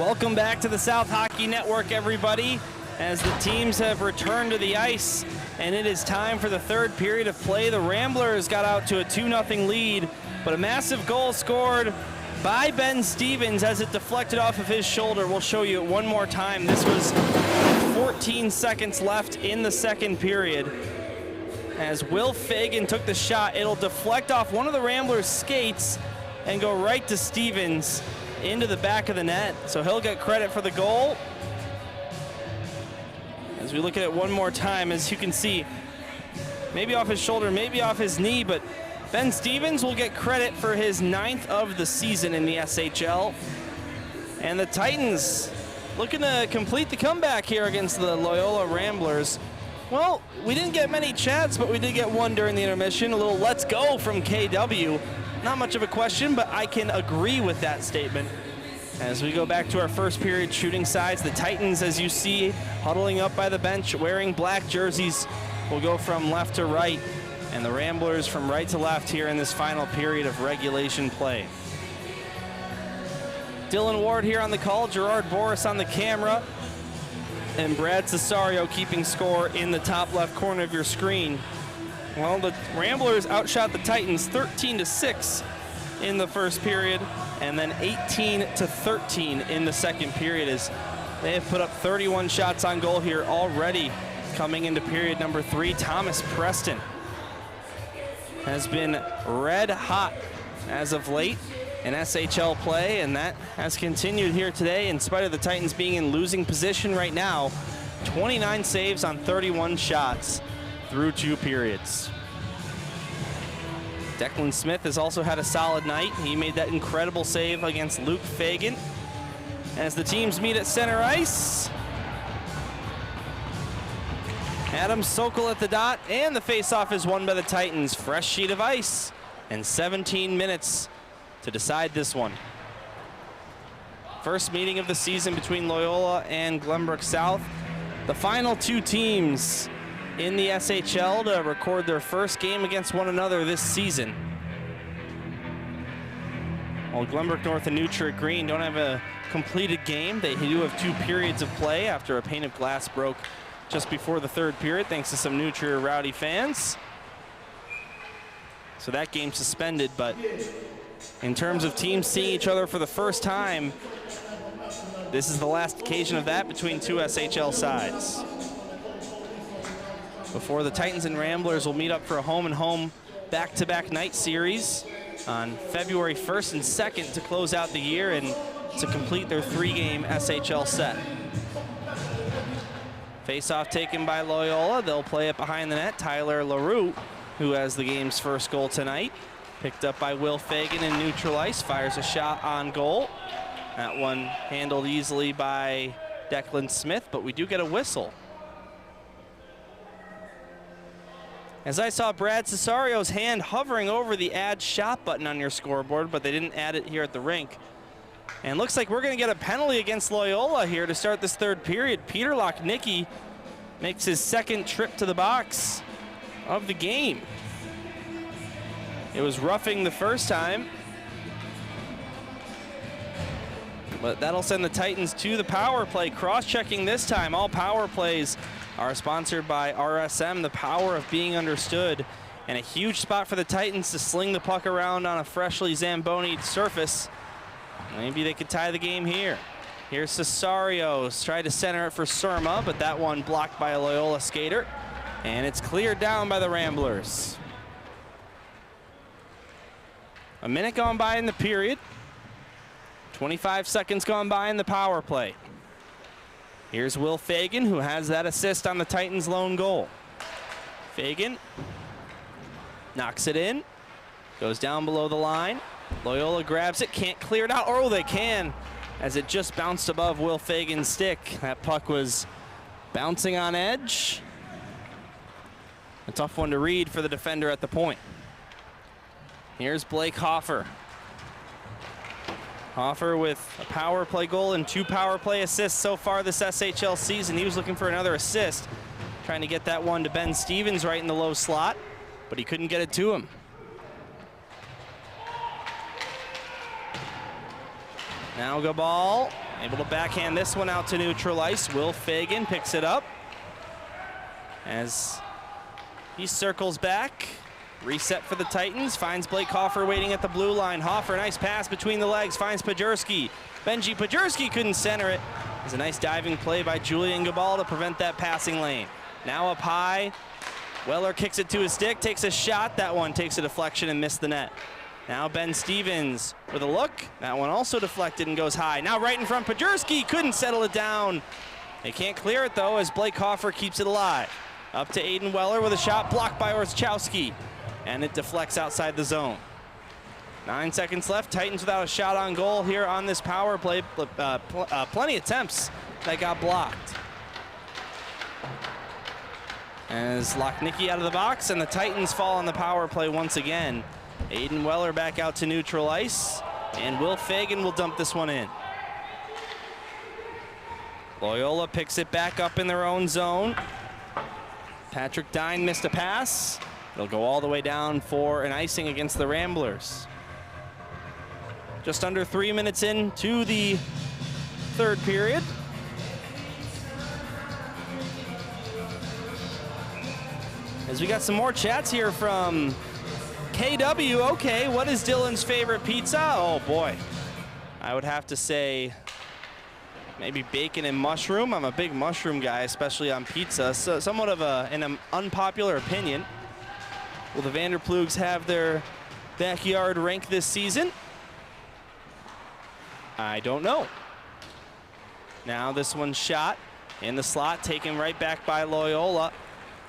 Welcome back to the South Hockey Network, everybody, as the teams have returned to the ice, and it is time for the third period of play. The Ramblers got out to a 2-0 lead, but a massive goal scored by Ben Stevens as it deflected off of his shoulder. We'll show you it one more time. This was 14 seconds left in the second period. As Will Fagan took the shot, it'll deflect off one of the Ramblers' skates and go right to Stevens into the back of the net. So he'll get credit for the goal. As we look at it one more time, as you can see, maybe off his shoulder, maybe off his knee, but Ben Stevens will get credit for his 9th of the season in the SHL. And the Titans looking to complete the comeback here against the Loyola Ramblers. Well, we didn't get many chats, but we did get one during the intermission. A little let's go from KW. Not much of a question, but I can agree with that statement. As we go back to our first period shooting sides, the Titans, as you see, huddling up by the bench, wearing black jerseys, will go from left to right, and the Ramblers from right to left here in this final period of regulation play. Dylan Ward here on the call, Gerard Boris on the camera, and Brad Cesario keeping score in the top left corner of your screen. Well, the Ramblers outshot the Titans 13-6 in the first period, and then 18-13 in the second period, as they have put up 31 shots on goal here already. Coming into period number 3, Thomas Preston has been red hot as of late in SHL play, and that has continued here today in spite of the Titans being in losing position right now. 29 saves on 31 shots through 2 periods. Declan Smith has also had a solid night. He made that incredible save against Luke Fagan. As the teams meet at center ice, Adam Sokol at the dot, and the faceoff is won by the Titans. Fresh sheet of ice and 17 minutes to decide this one. First meeting of the season between Loyola and Glenbrook South. The final 2 teams in the SHL to record their first game against one another this season. While Glenbrook North and New Trier Green don't have a completed game, they do have 2 periods of play after a pane of glass broke just before the third period, thanks to some New Trier rowdy fans. So that game suspended, but in terms of teams seeing each other for the first time, this is the last occasion of that between 2 SHL sides. Before the Titans and Ramblers will meet up for a home-and-home back-to-back night series on February 1st and 2nd to close out the year and to complete their 3-game SHL set. Face-off taken by Loyola. They'll play it behind the net. Tyler LaRue, who has the game's first goal tonight, picked up by Will Fagan in neutral ice, fires a shot on goal. That one handled easily by Declan Smith, but we do get a whistle. As I saw Brad Cesario's hand hovering over the add shot button on your scoreboard, but they didn't add it here at the rink. And looks like we're going to get a penalty against Loyola here to start this third period. Peter Lochnicki makes his second trip to the box of the game. It was roughing the first time, but that'll send the Titans to the power play. Cross-checking this time. All power plays are sponsored by RSM, the power of being understood. And a huge spot for the Titans to sling the puck around on a freshly Zamboni'd surface. Maybe they could tie the game here. Here's Cesario, tried to center it for Surma, but that one blocked by a Loyola skater. And it's cleared down by the Ramblers. A minute gone by in the period. 25 seconds gone by in the power play. Here's Will Fagan, who has that assist on the Titans' lone goal. Fagan knocks it in, goes down below the line. Loyola grabs it, can't clear it out. Oh, they can, as it just bounced above Will Fagan's stick. That puck was bouncing on edge. A tough one to read for the defender at the point. Here's Blake Hoffer. Hoffer with a power play goal and 2 power play assists so far this SHL season. He was looking for another assist, trying to get that one to Ben Stevens right in the low slot, but he couldn't get it to him. Now Gabal Able to backhand this one out to neutral ice. Will Fagan picks it up as he circles back. Reset for the Titans, finds Blake Hoffer waiting at the blue line. Hoffer, nice pass between the legs, finds Pajurski. Benji Pajurski couldn't center it. It's a nice diving play by Julian Gabal to prevent that passing lane. Now up high, Weller kicks it to his stick, takes a shot. That one takes a deflection and missed the net. Now Ben Stevens with a look. That one also deflected and goes high. Now right in front, Pajurski couldn't settle it down. They can't clear it though as Blake Hoffer keeps it alive. Up to Aiden Weller with a shot blocked by Orszczowski. And it deflects outside the zone. 9 seconds left. Titans without a shot on goal here on this power play. Plenty of attempts that got blocked. As Lochnicki out of the box and the Titans fall on the power play once again. Aiden Weller back out to neutral ice, and Will Fagan will dump this one in. Loyola picks it back up in their own zone. Patrick Dine missed a pass. It'll go all the way down for an icing against the Ramblers. Just under 3 minutes into the third period. As we got some more chats here from KW. Okay, what is Dylan's favorite pizza? Oh boy, I would have to say maybe bacon and mushroom. I'm a big mushroom guy, especially on pizza. So somewhat of an unpopular opinion. Will the Vanderplugs have their backyard rank this season? I don't know. Now this one's shot in the slot, taken right back by Loyola.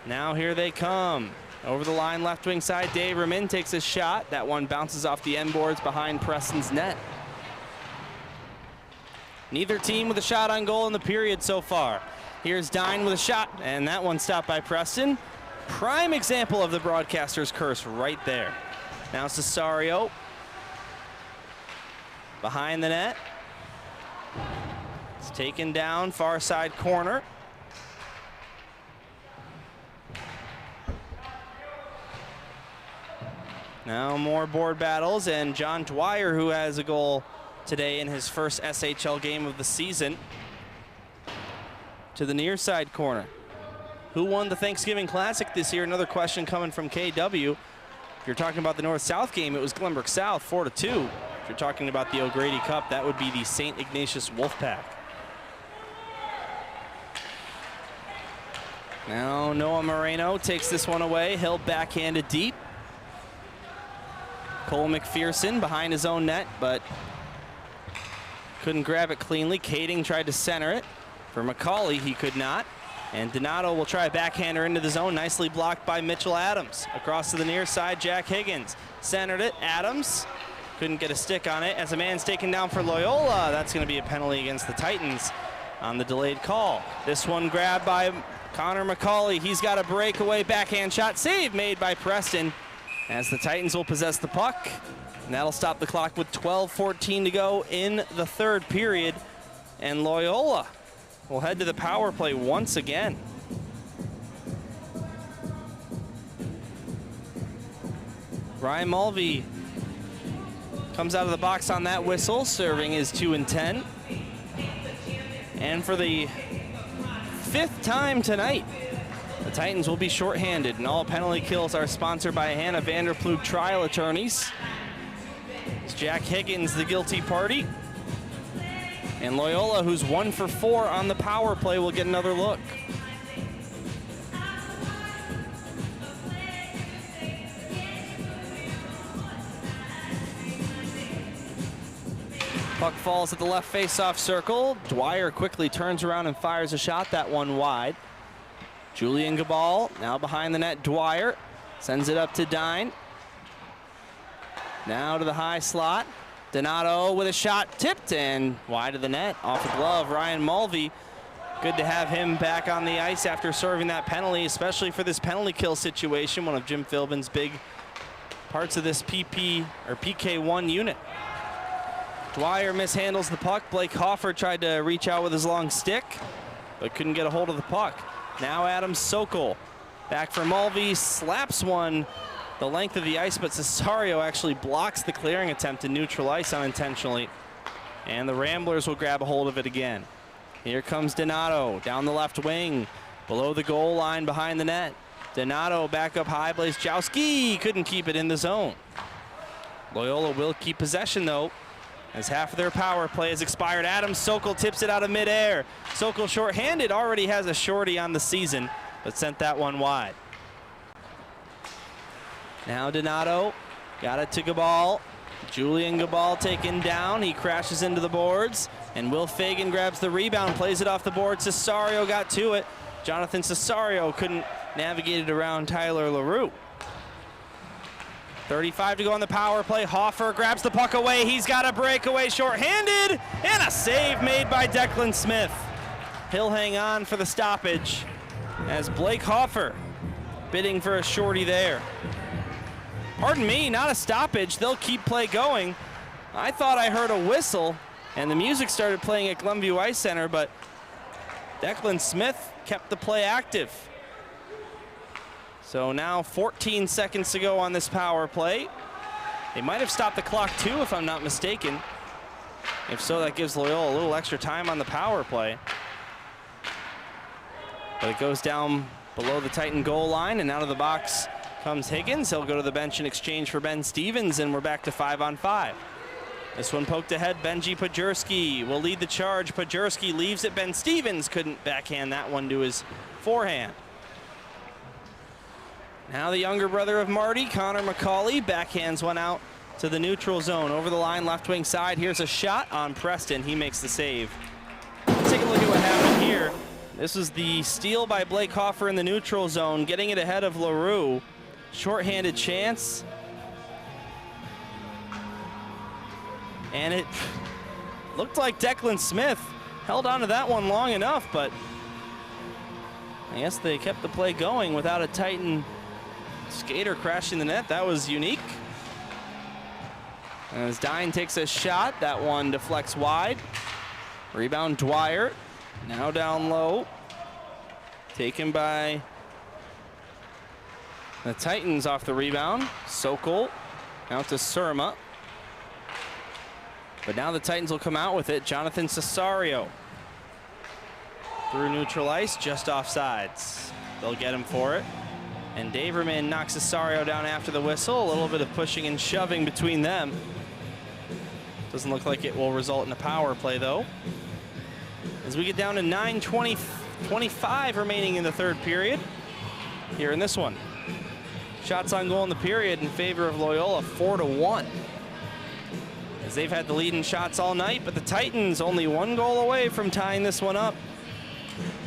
Now here they come. Over the line, left wing side, Dave Ramin takes a shot. That one bounces off the end boards behind Preston's net. Neither team with a shot on goal in the period so far. Here's Dine with a shot, and that one stopped by Preston. Prime example of the broadcaster's curse right there. Now Cesario behind the net. It's taken down, far side corner. Now more board battles, and John Dwyer, who has a goal today in his first SHL game of the season, to the near side corner. Who won the Thanksgiving Classic this year? Another question coming from KW. If you're talking about the North-South game, it was Glenbrook South, 4-2. If you're talking about the O'Grady Cup, that would be the St. Ignatius Wolfpack. Now Noah Moreno takes this one away. Hill backhanded deep. Cole McPherson behind his own net, but couldn't grab it cleanly. Kading tried to center it. For McCauley, he could not. And Donato will try a backhander into the zone. Nicely blocked by Mitchell Adams. Across to the near side, Jack Higgins centered it. Adams couldn't get a stick on it as a man's taken down for Loyola. That's going to be a penalty against the Titans on the delayed call. This one grabbed by Connor McCauley. He's got a breakaway backhand shot. Save made by Preston as the Titans will possess the puck. And that'll stop the clock with 12:14 to go in the third period. And Loyola will head to the power play once again. Ryan Mulvey comes out of the box on that whistle, serving his 2 and 10. And for the 5th time tonight, the Titans will be shorthanded, and all penalty kills are sponsored by Hannah Vanderplug Trial Attorneys. It's Jack Higgins, the guilty party. And Loyola, who's 1 for 4 on the power play, will get another look. Puck falls at the left face-off circle. Dwyer quickly turns around and fires a shot. That one wide. Julian Gabal now behind the net. Dwyer sends it up to Dine. Now to the high slot. Donato with a shot tipped and wide of the net. Off the glove, Ryan Mulvey. Good to have him back on the ice after serving that penalty, especially for this penalty kill situation, one of Jim Philbin's big parts of this PK1 unit. Dwyer mishandles the puck. Blake Hoffer tried to reach out with his long stick, but couldn't get a hold of the puck. Now Adam Sokol back for Mulvey, slaps one the length of the ice, but Cesario actually blocks the clearing attempt in neutral ice unintentionally. And the Ramblers will grab a hold of it again. Here comes Donato down the left wing, below the goal line behind the net. Donato back up high, Blazejowski couldn't keep it in the zone. Loyola will keep possession though, as half of their power play has expired. Adam Sokol tips it out of midair. Sokol shorthanded, already has a shorty on the season, but sent that one wide. Now Donato got it to Gabal. Julian Gabal taken down. He crashes into the boards, and Will Fagan grabs the rebound, plays it off the board. Cesario got to it. Jonathan Cesario couldn't navigate it around Tyler LaRue. 35 to go on the power play. Hoffer grabs the puck away. He's got a breakaway shorthanded, and a save made by Declan Smith. He'll hang on for the stoppage as Blake Hoffer bidding for a shorty there. Pardon me, not a stoppage. They'll keep play going. I thought I heard a whistle, and the music started playing at Glenview Ice Center, but Declan Smith kept the play active. So now 14 seconds to go on this power play. They might have stopped the clock too, if I'm not mistaken. If so, that gives Loyola a little extra time on the power play. But it goes down below the Titan goal line, and out of the box comes Higgins. He'll go to the bench in exchange for Ben Stevens, and we're back to 5-on-5. This one poked ahead. Benji Pajurski will lead the charge. Pajurski leaves it. Ben Stevens couldn't backhand that one to his forehand. Now the younger brother of Marty, Connor McCauley, backhands one out to the neutral zone. Over the line, left wing side. Here's a shot on Preston. He makes the save. Let's take a look at what happened here. This is the steal by Blake Hoffer in the neutral zone, getting it ahead of LaRue. Shorthanded chance. And it looked like Declan Smith held on to that one long enough, but I guess they kept the play going without a Titan skater crashing the net. That was unique. As Dine takes a shot, that one deflects wide. Rebound Dwyer, now down low. Taken by the Titans off the rebound. Sokol out to Surma. But now the Titans will come out with it. Jonathan Cesario through neutral ice, just offsides. They'll get him for it. And Daverman knocks Cesario down after the whistle. A little bit of pushing and shoving between them. Doesn't look like it will result in a power play though. As we get down to 9:25 remaining in the third period here in this one. Shots on goal in the period in favor of Loyola, 4-1. As they've had the lead in shots all night, but the Titans only one goal away from tying this one up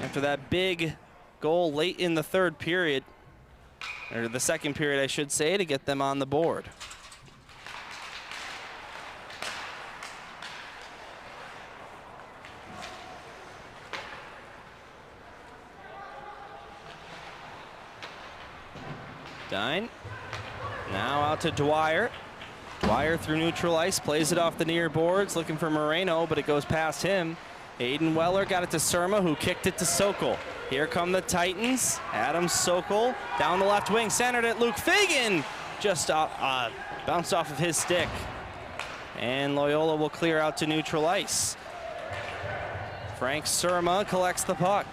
after that big goal late in the third period, or the second period, I should say, to get them on the board. Dine, now out to Dwyer. Dwyer through neutral ice, plays it off the near boards, looking for Moreno, but it goes past him. Aiden Weller got it to Surma, who kicked it to Sokol. Here come the Titans. Adam Sokol down the left wing, centered at Luke Fagan. Just bounced off of his stick. And Loyola will clear out to neutral ice. Frank Surma collects the puck.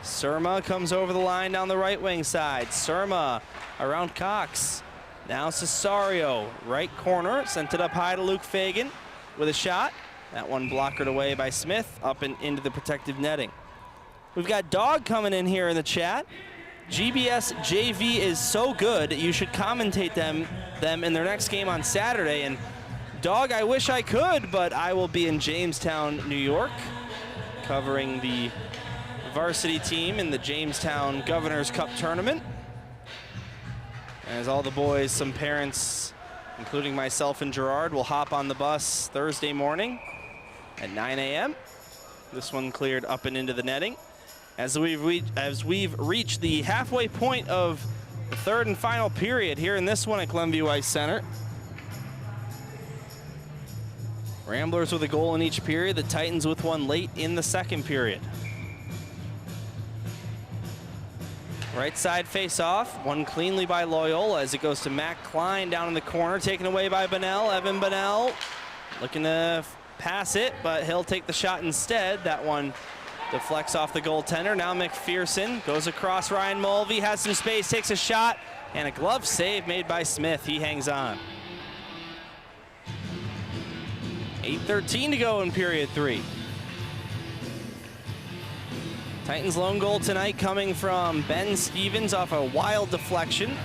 Surma comes over the line down the right wing side. Surma around Cox. Now Cesario, right corner, sent it up high to Luke Fagan with a shot. That one blockered away by Smith, up and into the protective netting. We've got Dog coming in here in the chat. GBS JV is so good, you should commentate them in their next game on Saturday. And Dog, I wish I could, but I will be in Jamestown, New York, covering the varsity team in the Jamestown Governor's Cup tournament. As all the boys, some parents, including myself and Gerard, will hop on the bus Thursday morning at 9 a.m. This one cleared up and into the netting. As we've reached the halfway point of the third and final period here in this one at Glenview Ice Center. Ramblers with a goal in each period, the Titans with one late in the second period. Right side face-off, won cleanly by Loyola as it goes to Matt Klein down in the corner, taken away by Bunnell. Evan Bunnell looking to pass it, but he'll take the shot instead. That one deflects off the goaltender. Now McPherson goes across. Ryan Mulvey has some space, takes a shot, and a glove save made by Smith. He hangs on. 8:13 to go in period 3. Titans' lone goal tonight coming from Ben Stevens off a wild deflection,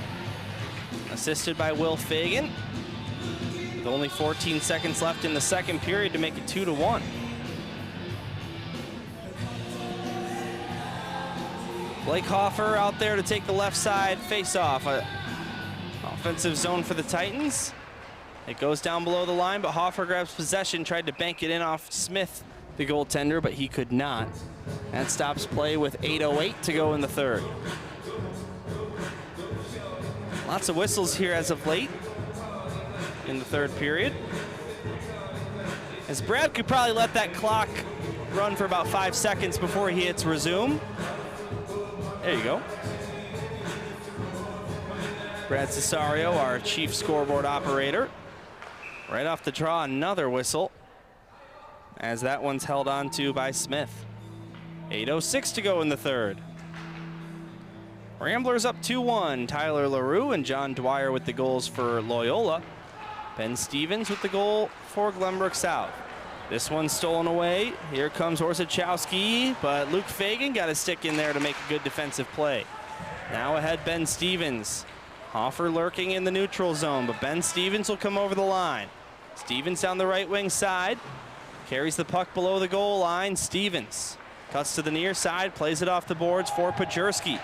assisted by Will Fagan. With only 14 seconds left in the second period to make it 2-1. Blake Hoffer out there to take the left side face-off. Offensive zone for the Titans. It goes down below the line, but Hoffer grabs possession, tried to bank it in off Smith, the goaltender, but he could not. That stops play with 8:08 to go in the third. Lots of whistles here as of late in the third period. As Brad could probably let that clock run for about 5 seconds before he hits resume. There you go. Brad Cesario, our chief scoreboard operator. Right off the draw, another whistle, as that one's held on to by Smith. 8:06 to go in the third. Ramblers up 2-1. Tyler LaRue and John Dwyer with the goals for Loyola. Ben Stevens with the goal for Glenbrook South. This one's stolen away. Here comes Orzechowski, but Luke Fagan got a stick in there to make a good defensive play. Now ahead Ben Stevens. Hoffer lurking in the neutral zone, but Ben Stevens will come over the line. Stevens down the right wing side. Carries the puck below the goal line. Stevens cuts to the near side, plays it off the boards for Pajurski.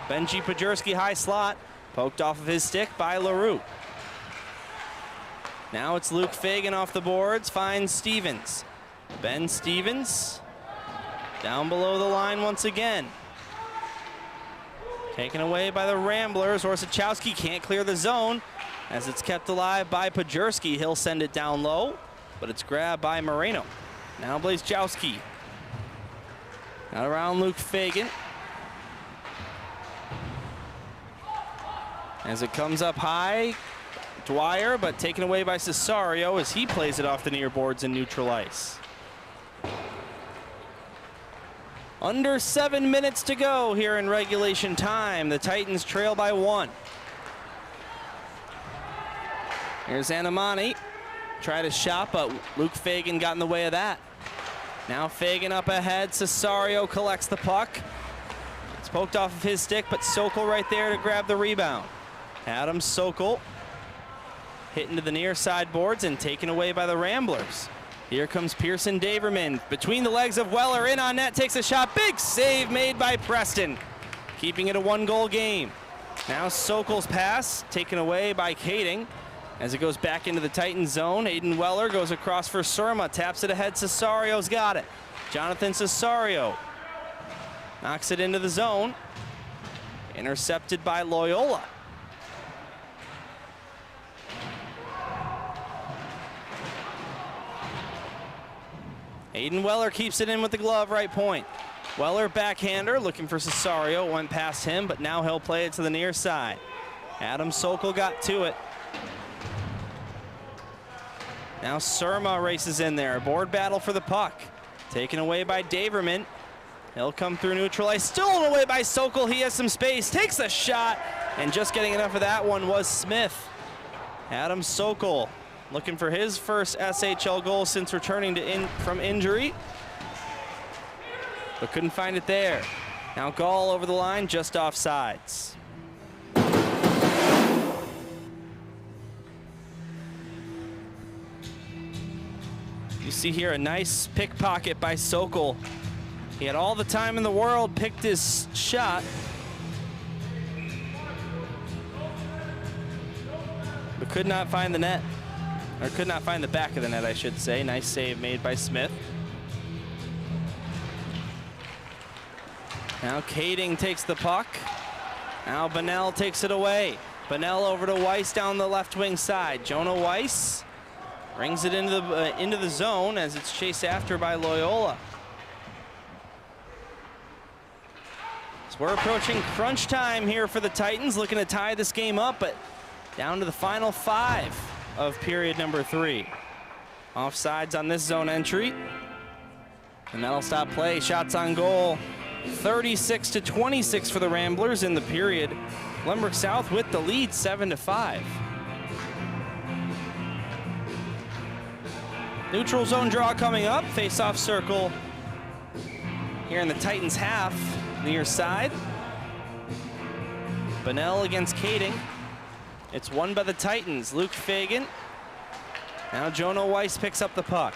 Benji Pajurski high slot, poked off of his stick by LaRue. Now it's Luke Fagan off the boards, finds Stevens. Ben Stevens down below the line once again. Taken away by the Ramblers. Orzechowski can't clear the zone as it's kept alive by Pajurski. He'll send it down low, but it's grabbed by Moreno. Now Blazejowski. Out around Luke Fagan. As it comes up high, Dwyer, but taken away by Cesario as he plays it off the near boards in neutral ice. Under 7 minutes to go here in regulation time. The Titans trail by 1. Here's Anamani. Tried a shot, but Luke Fagan got in the way of that. Now Fagan up ahead. Cesario collects the puck. It's poked off of his stick, but Sokol right there to grab the rebound. Adam Sokol hit into the near side boards and taken away by the Ramblers. Here comes Pearson Daverman between the legs of Weller, in on net, takes a shot. Big save made by Preston, keeping it a 1-goal game. Now Sokol's pass taken away by Kading as it goes back into the Titan zone. Aiden Weller goes across for Surma, taps it ahead. Cesario's got it. Jonathan Cesario knocks it into the zone. Intercepted by Loyola. Aiden Weller keeps it in with the glove, right point. Weller backhander, looking for Cesario, went past him, but now he'll play it to the near side. Adam Sokol got to it. Now Surma races in there, a board battle for the puck. Taken away by Daverman. He'll come through neutral ice, stolen away by Sokol. He has some space, takes a shot, and just getting enough of that one was Smith. Adam Sokol looking for his first SHL goal since returning from injury, but couldn't find it there. Now Gall over the line, just off sides. You see here a nice pickpocket by Sokol. He had all the time in the world, picked his shot, but could not find the net. Or could not find the back of the net, I should say. Nice save made by Smith. Now Kading takes the puck. Now Bunnell takes it away. Bunnell over to Weiss down the left wing side. Jonah Weiss brings it into the zone as it's chased after by Loyola. So we're approaching crunch time here for the Titans, looking to tie this game up, but down to the final 5 of period number 3. Offsides on this zone entry. And that'll stop play. Shots on goal. 36-26 for the Ramblers in the period. Glenbrook South with the lead, 7-5. Neutral zone draw coming up. Face-off circle here in the Titans half, near side. Bunnell against Kading. It's won by the Titans. Luke Fagan. Now Jono Weiss picks up the puck.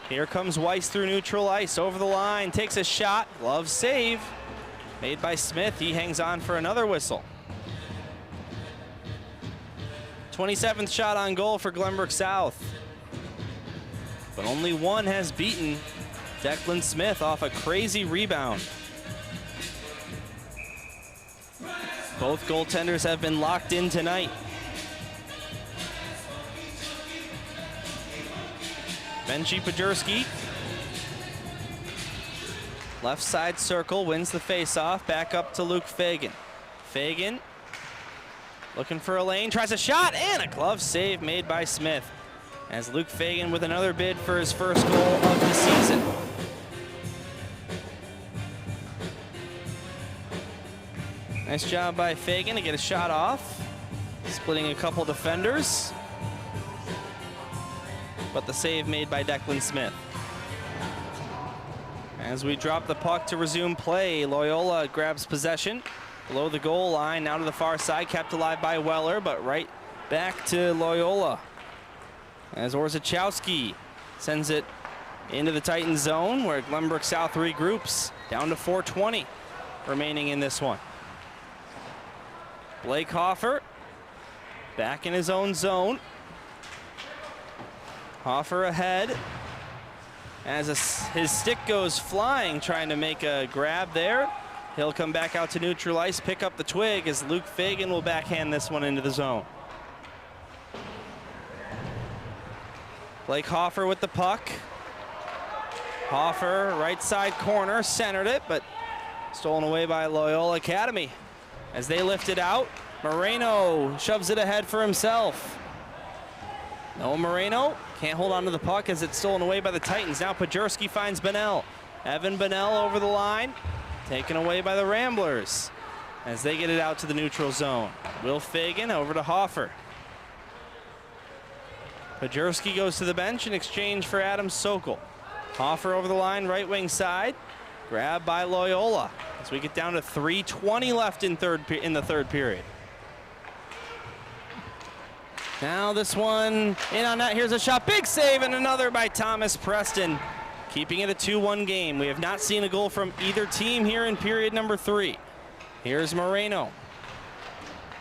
Here comes Weiss through neutral ice, over the line, takes a shot, glove save. Made by Smith, he hangs on for another whistle. 27th shot on goal for Glenbrook South. But only one has beaten Declan Smith off a crazy rebound. Both goaltenders have been locked in tonight. Benji Pajurski, left side circle, wins the face-off, back up to Luke Fagan. Fagan looking for a lane, tries a shot, and a glove save made by Smith. As Luke Fagan with another bid for his first goal of the season. Nice job by Fagan to get a shot off, splitting a couple defenders. But the save made by Declan Smith. As we drop the puck to resume play, Loyola grabs possession below the goal line, now to the far side, kept alive by Weller, but right back to Loyola. As Orzechowski sends it into the Titans zone, where Glenbrook South regroups, down to 4:20 remaining in this one. Blake Hoffer back in his own zone. Hoffer ahead as his stick goes flying, trying to make a grab there. He'll come back out to neutral ice, pick up the twig as Luke Fagan will backhand this one into the zone. Blake Hoffer with the puck. Hoffer, right side corner, centered it, but stolen away by Loyola Academy. As they lift it out, Moreno shoves it ahead for himself. No Moreno, can't hold on to the puck as it's stolen away by the Titans. Now Pajurski finds Bunnell. Evan Bunnell over the line, taken away by the Ramblers as they get it out to the neutral zone. Will Fagan over to Hoffer. Pajurski goes to the bench in exchange for Adam Sokol. Hoffer over the line, right wing side. Grab by Loyola as we get down to 3:20 left in the third period. Now this one in on net. Here's a shot, big save, and another by Thomas Preston, keeping it a 2-1 game. We have not seen a goal from either team here in period number 3. Here's Moreno.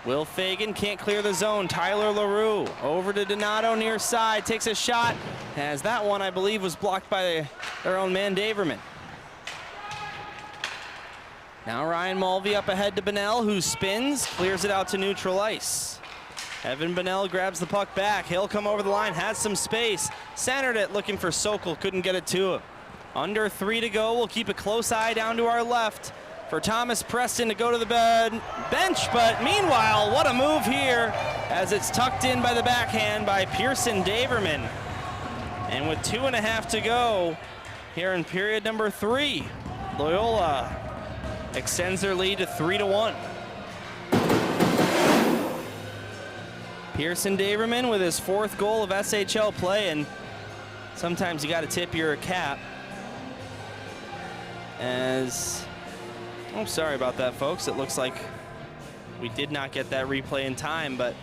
Will Fagan can't clear the zone. Tyler LaRue over to Donato near side, takes a shot, as that one I believe was blocked by their own man Daverman. Now Ryan Mulvey up ahead to Bunnell, who spins, clears it out to neutral ice. Evan Bunnell grabs the puck back. He'll come over the line, has some space, centered it, looking for Sokol, couldn't get it to him. Under 3 to go. We'll keep a close eye down to our left for Thomas Preston to go to the bench, but meanwhile, what a move here as it's tucked in by the backhand by Pearson Daverman. And with 2.5 to go here in period number 3, Loyola extends their lead to 3-1. Pearson Daverman with his 4th goal of SHL play, and sometimes you got to tip your cap. As, I'm sorry about that, folks. It looks like we did not get that replay in time, but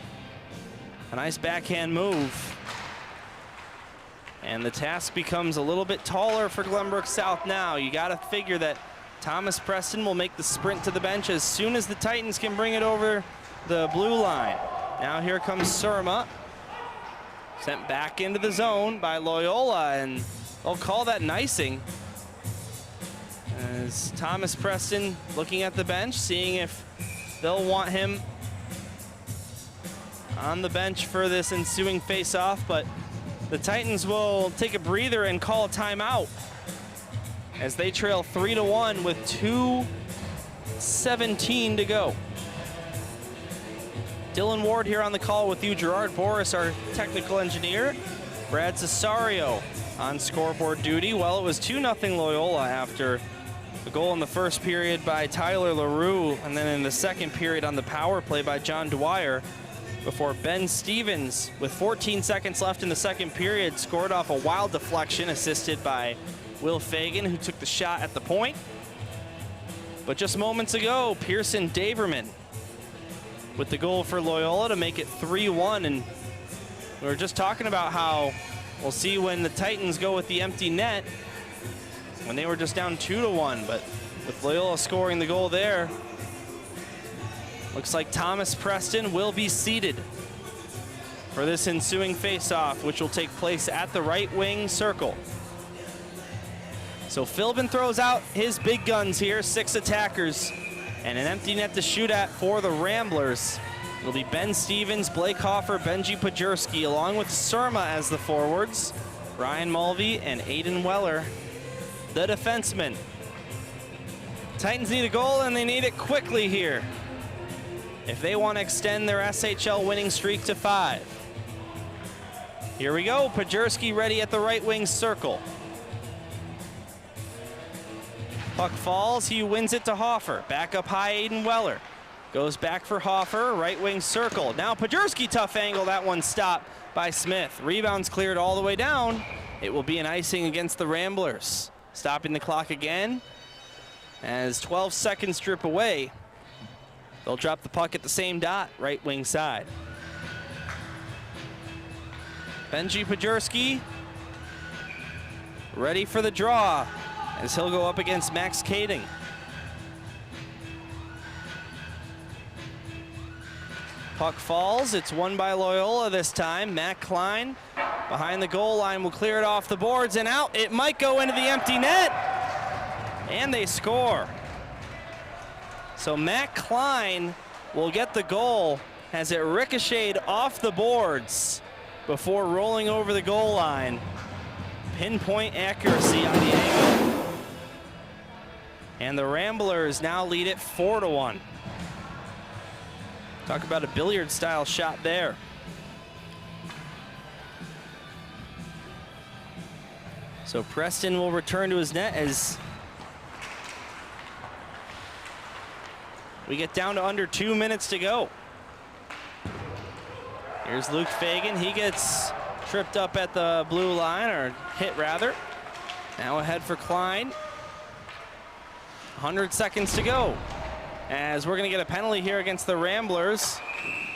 a nice backhand move. And the task becomes a little bit taller for Glenbrook South now. You got to figure that Thomas Preston will make the sprint to the bench as soon as the Titans can bring it over the blue line. Now here comes Surma, sent back into the zone by Loyola, and they'll call that an icing. As Thomas Preston looking at the bench, seeing if they'll want him on the bench for this ensuing face-off, but the Titans will take a breather and call a timeout as they trail 3-1 with 2:17 to go. Dylan Ward here on the call with you, Gerard Boris, our technical engineer. Brad Cesario on scoreboard duty. Well, it was 2-0 Loyola after a goal in the first period by Tyler LaRue, and then in the second period on the power play by John Dwyer, before Ben Stevens, with 14 seconds left in the second period, scored off a wild deflection assisted by Will Fagan, who took the shot at the point. But just moments ago, Pearson Daverman with the goal for Loyola to make it 3-1. And we were just talking about how we'll see when the Titans go with the empty net, when they were just down 2-1. But with Loyola scoring the goal there, looks like Thomas Preston will be seated for this ensuing face-off, which will take place at the right wing circle. So Philbin throws out his big guns here, 6 attackers, and an empty net to shoot at for the Ramblers. It'll be Ben Stevens, Blake Hoffer, Benji Pajurski, along with Surma as the forwards, Ryan Mulvey and Aiden Weller, the defensemen. Titans need a goal, and they need it quickly here if they want to extend their SHL winning streak to 5. Here we go, Pajurski ready at the right wing circle. Puck falls, he wins it to Hoffer. Back up high, Aiden Weller. Goes back for Hoffer, right wing circle. Now Pajurski, tough angle, that one stopped by Smith. Rebounds cleared all the way down. It will be an icing against the Ramblers. Stopping the clock again as 12 seconds drip away. They'll drop the puck at the same dot, right wing side. Benji Pajurski ready for the draw as he'll go up against Max Kading. Puck falls, it's won by Loyola this time. Matt Klein behind the goal line will clear it off the boards and out. It might go into the empty net, and they score. So Matt Klein will get the goal as it ricocheted off the boards before rolling over the goal line. Pinpoint accuracy on the angle. And the Ramblers now lead it 4-1. Talk about a billiard-style shot there. So Preston will return to his net as we get down to under 2 minutes to go. Here's Luke Fagan. He gets tripped up at the blue line, or hit rather. Now ahead for Klein. 100 seconds to go, as we're going to get a penalty here against the Ramblers.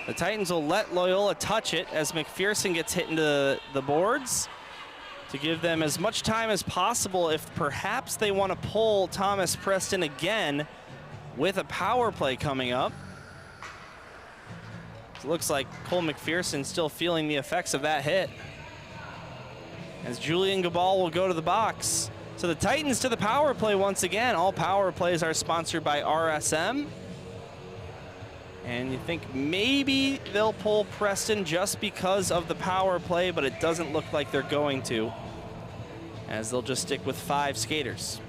The Titans will let Loyola touch it as McPherson gets hit into the boards to give them as much time as possible if perhaps they want to pull Thomas Preston again with a power play coming up. It looks like Cole McPherson still feeling the effects of that hit, as Julian Gabal will go to the box. So the Titans to the power play once again. All power plays are sponsored by RSM. And you think maybe they'll pull Preston just because of the power play, but it doesn't look like they're going to, as they'll just stick with 5 skaters.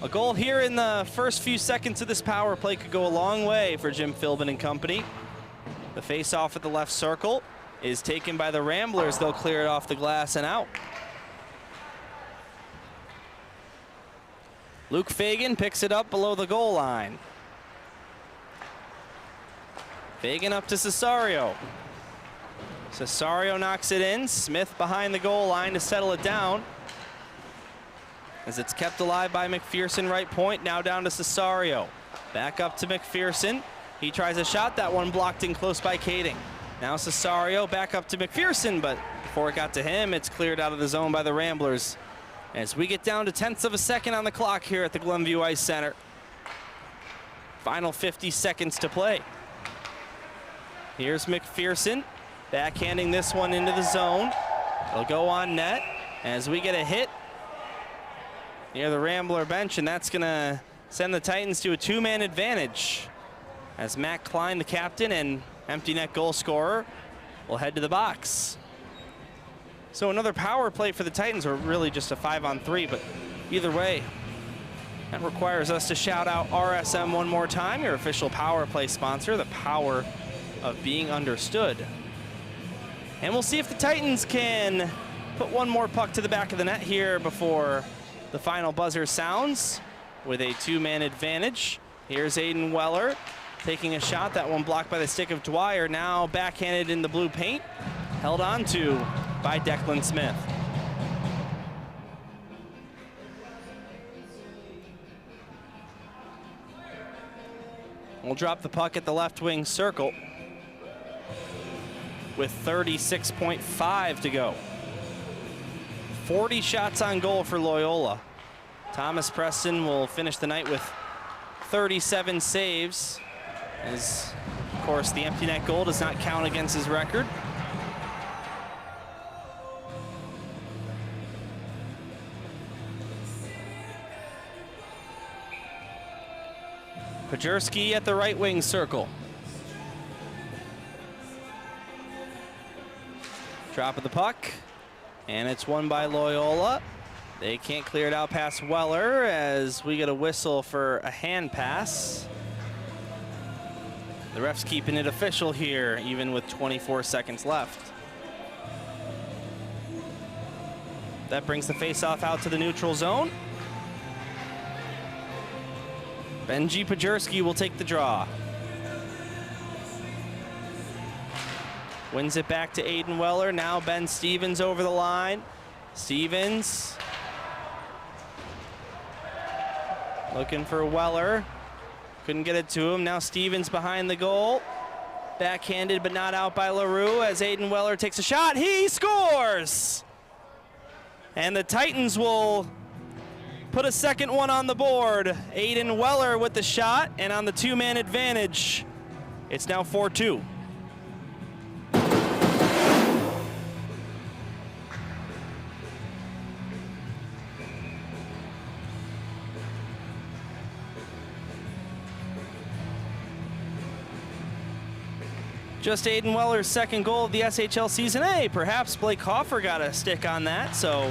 A goal here in the first few seconds of this power play could go a long way for Jim Philbin and company. The face-off at the left circle is taken by the Ramblers. They'll clear it off the glass and out. Luke Fagan picks it up below the goal line. Fagan up to Cesario. Cesario knocks it in. Smith behind the goal line to settle it down, as it's kept alive by McPherson, right point. Now down to Cesario. Back up to McPherson. He tries a shot. That one blocked in close by Kading. Now Cesario back up to McPherson, but before it got to him, it's cleared out of the zone by the Ramblers. As we get down to tenths of a second on the clock here at the Glenview Ice Center. Final 50 seconds to play. Here's McPherson backhanding this one into the zone. It'll go on net as we get a hit near the Rambler bench, and that's gonna send the Titans to a 2-man advantage, as Matt Klein, the captain and empty net goal scorer, will head to the box. So another power play for the Titans, or really just a 5-on-3, but either way, that requires us to shout out RSM one more time, your official power play sponsor, the power of being understood. And we'll see if the Titans can put one more puck to the back of the net here before the final buzzer sounds with a two-man advantage. Here's Aiden Weller taking a shot. That one blocked by the stick of Dwyer. Now backhanded in the blue paint. Held on to by Declan Smith. We'll drop the puck at the left wing circle with 36.5 to go. 40 shots on goal for Loyola. Thomas Preston will finish the night with 37 saves, as of course the empty net goal does not count against his record. Pajerski at the right wing circle. Drop of the puck, and it's won by Loyola. They can't clear it out past Weller as we get a whistle for a hand pass. The ref's keeping it official here, even with 24 seconds left. That brings the faceoff out to the neutral zone. Benji Pajerski will take the draw. Wins it back to Aiden Weller. Now Ben Stevens over the line. Stevens looking for Weller. Couldn't get it to him. Now Stevens behind the goal. Backhanded but not out by LaRue as Aiden Weller takes a shot. He scores! And the Titans will put a second one on the board. Aiden Weller with the shot, and on the two-man advantage, it's now 4-2. Just Aiden Weller's second goal of the SHL season. Hey, perhaps Blake Hoffer got a stick on that, so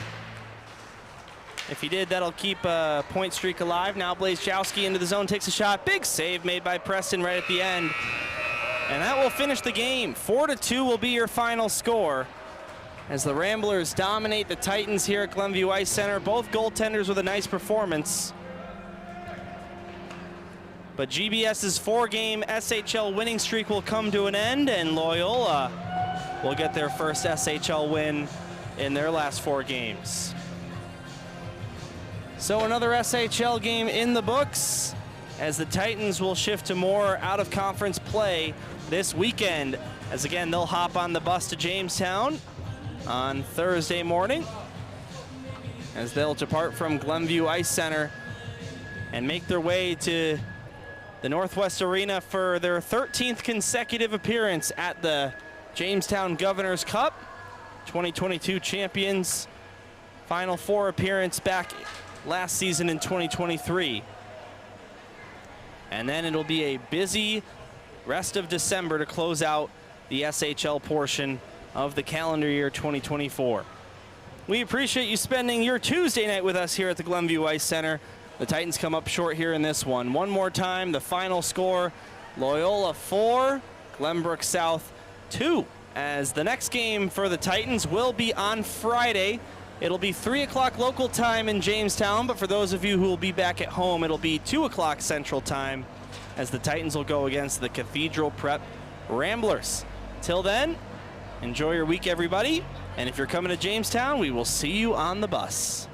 if he did, that'll keep a point streak alive. Now Blazejowski into the zone, takes a shot. Big save made by Preston right at the end. And that will finish the game. 4-2 will be your final score as the Ramblers dominate the Titans here at Glenview Ice Center. Both goaltenders with a nice performance. But GBS's four-game SHL winning streak will come to an end, and Loyola will get their first SHL win in their last 4 games. So another SHL game in the books as the Titans will shift to more out-of-conference play this weekend. As again, they'll hop on the bus to Jamestown on Thursday morning as they'll depart from Glenview Ice Center and make their way to the Northwest Arena for their 13th consecutive appearance at the Jamestown Governor's Cup. 2022 champions, Final Four appearance back last season in 2023. And then it'll be a busy rest of December to close out the SHL portion of the calendar year 2024. We appreciate you spending your Tuesday night with us here at the Glenview Ice Center. The Titans come up short here in this one. One more time, the final score, Loyola 4, Glenbrook South 2. As the next game for the Titans will be on Friday. It'll be 3 o'clock local time in Jamestown, but for those of you who will be back at home, it'll be 2 o'clock Central Time as the Titans will go against the Cathedral Prep Ramblers. Till then, enjoy your week, everybody. And if you're coming to Jamestown, we will see you on the bus.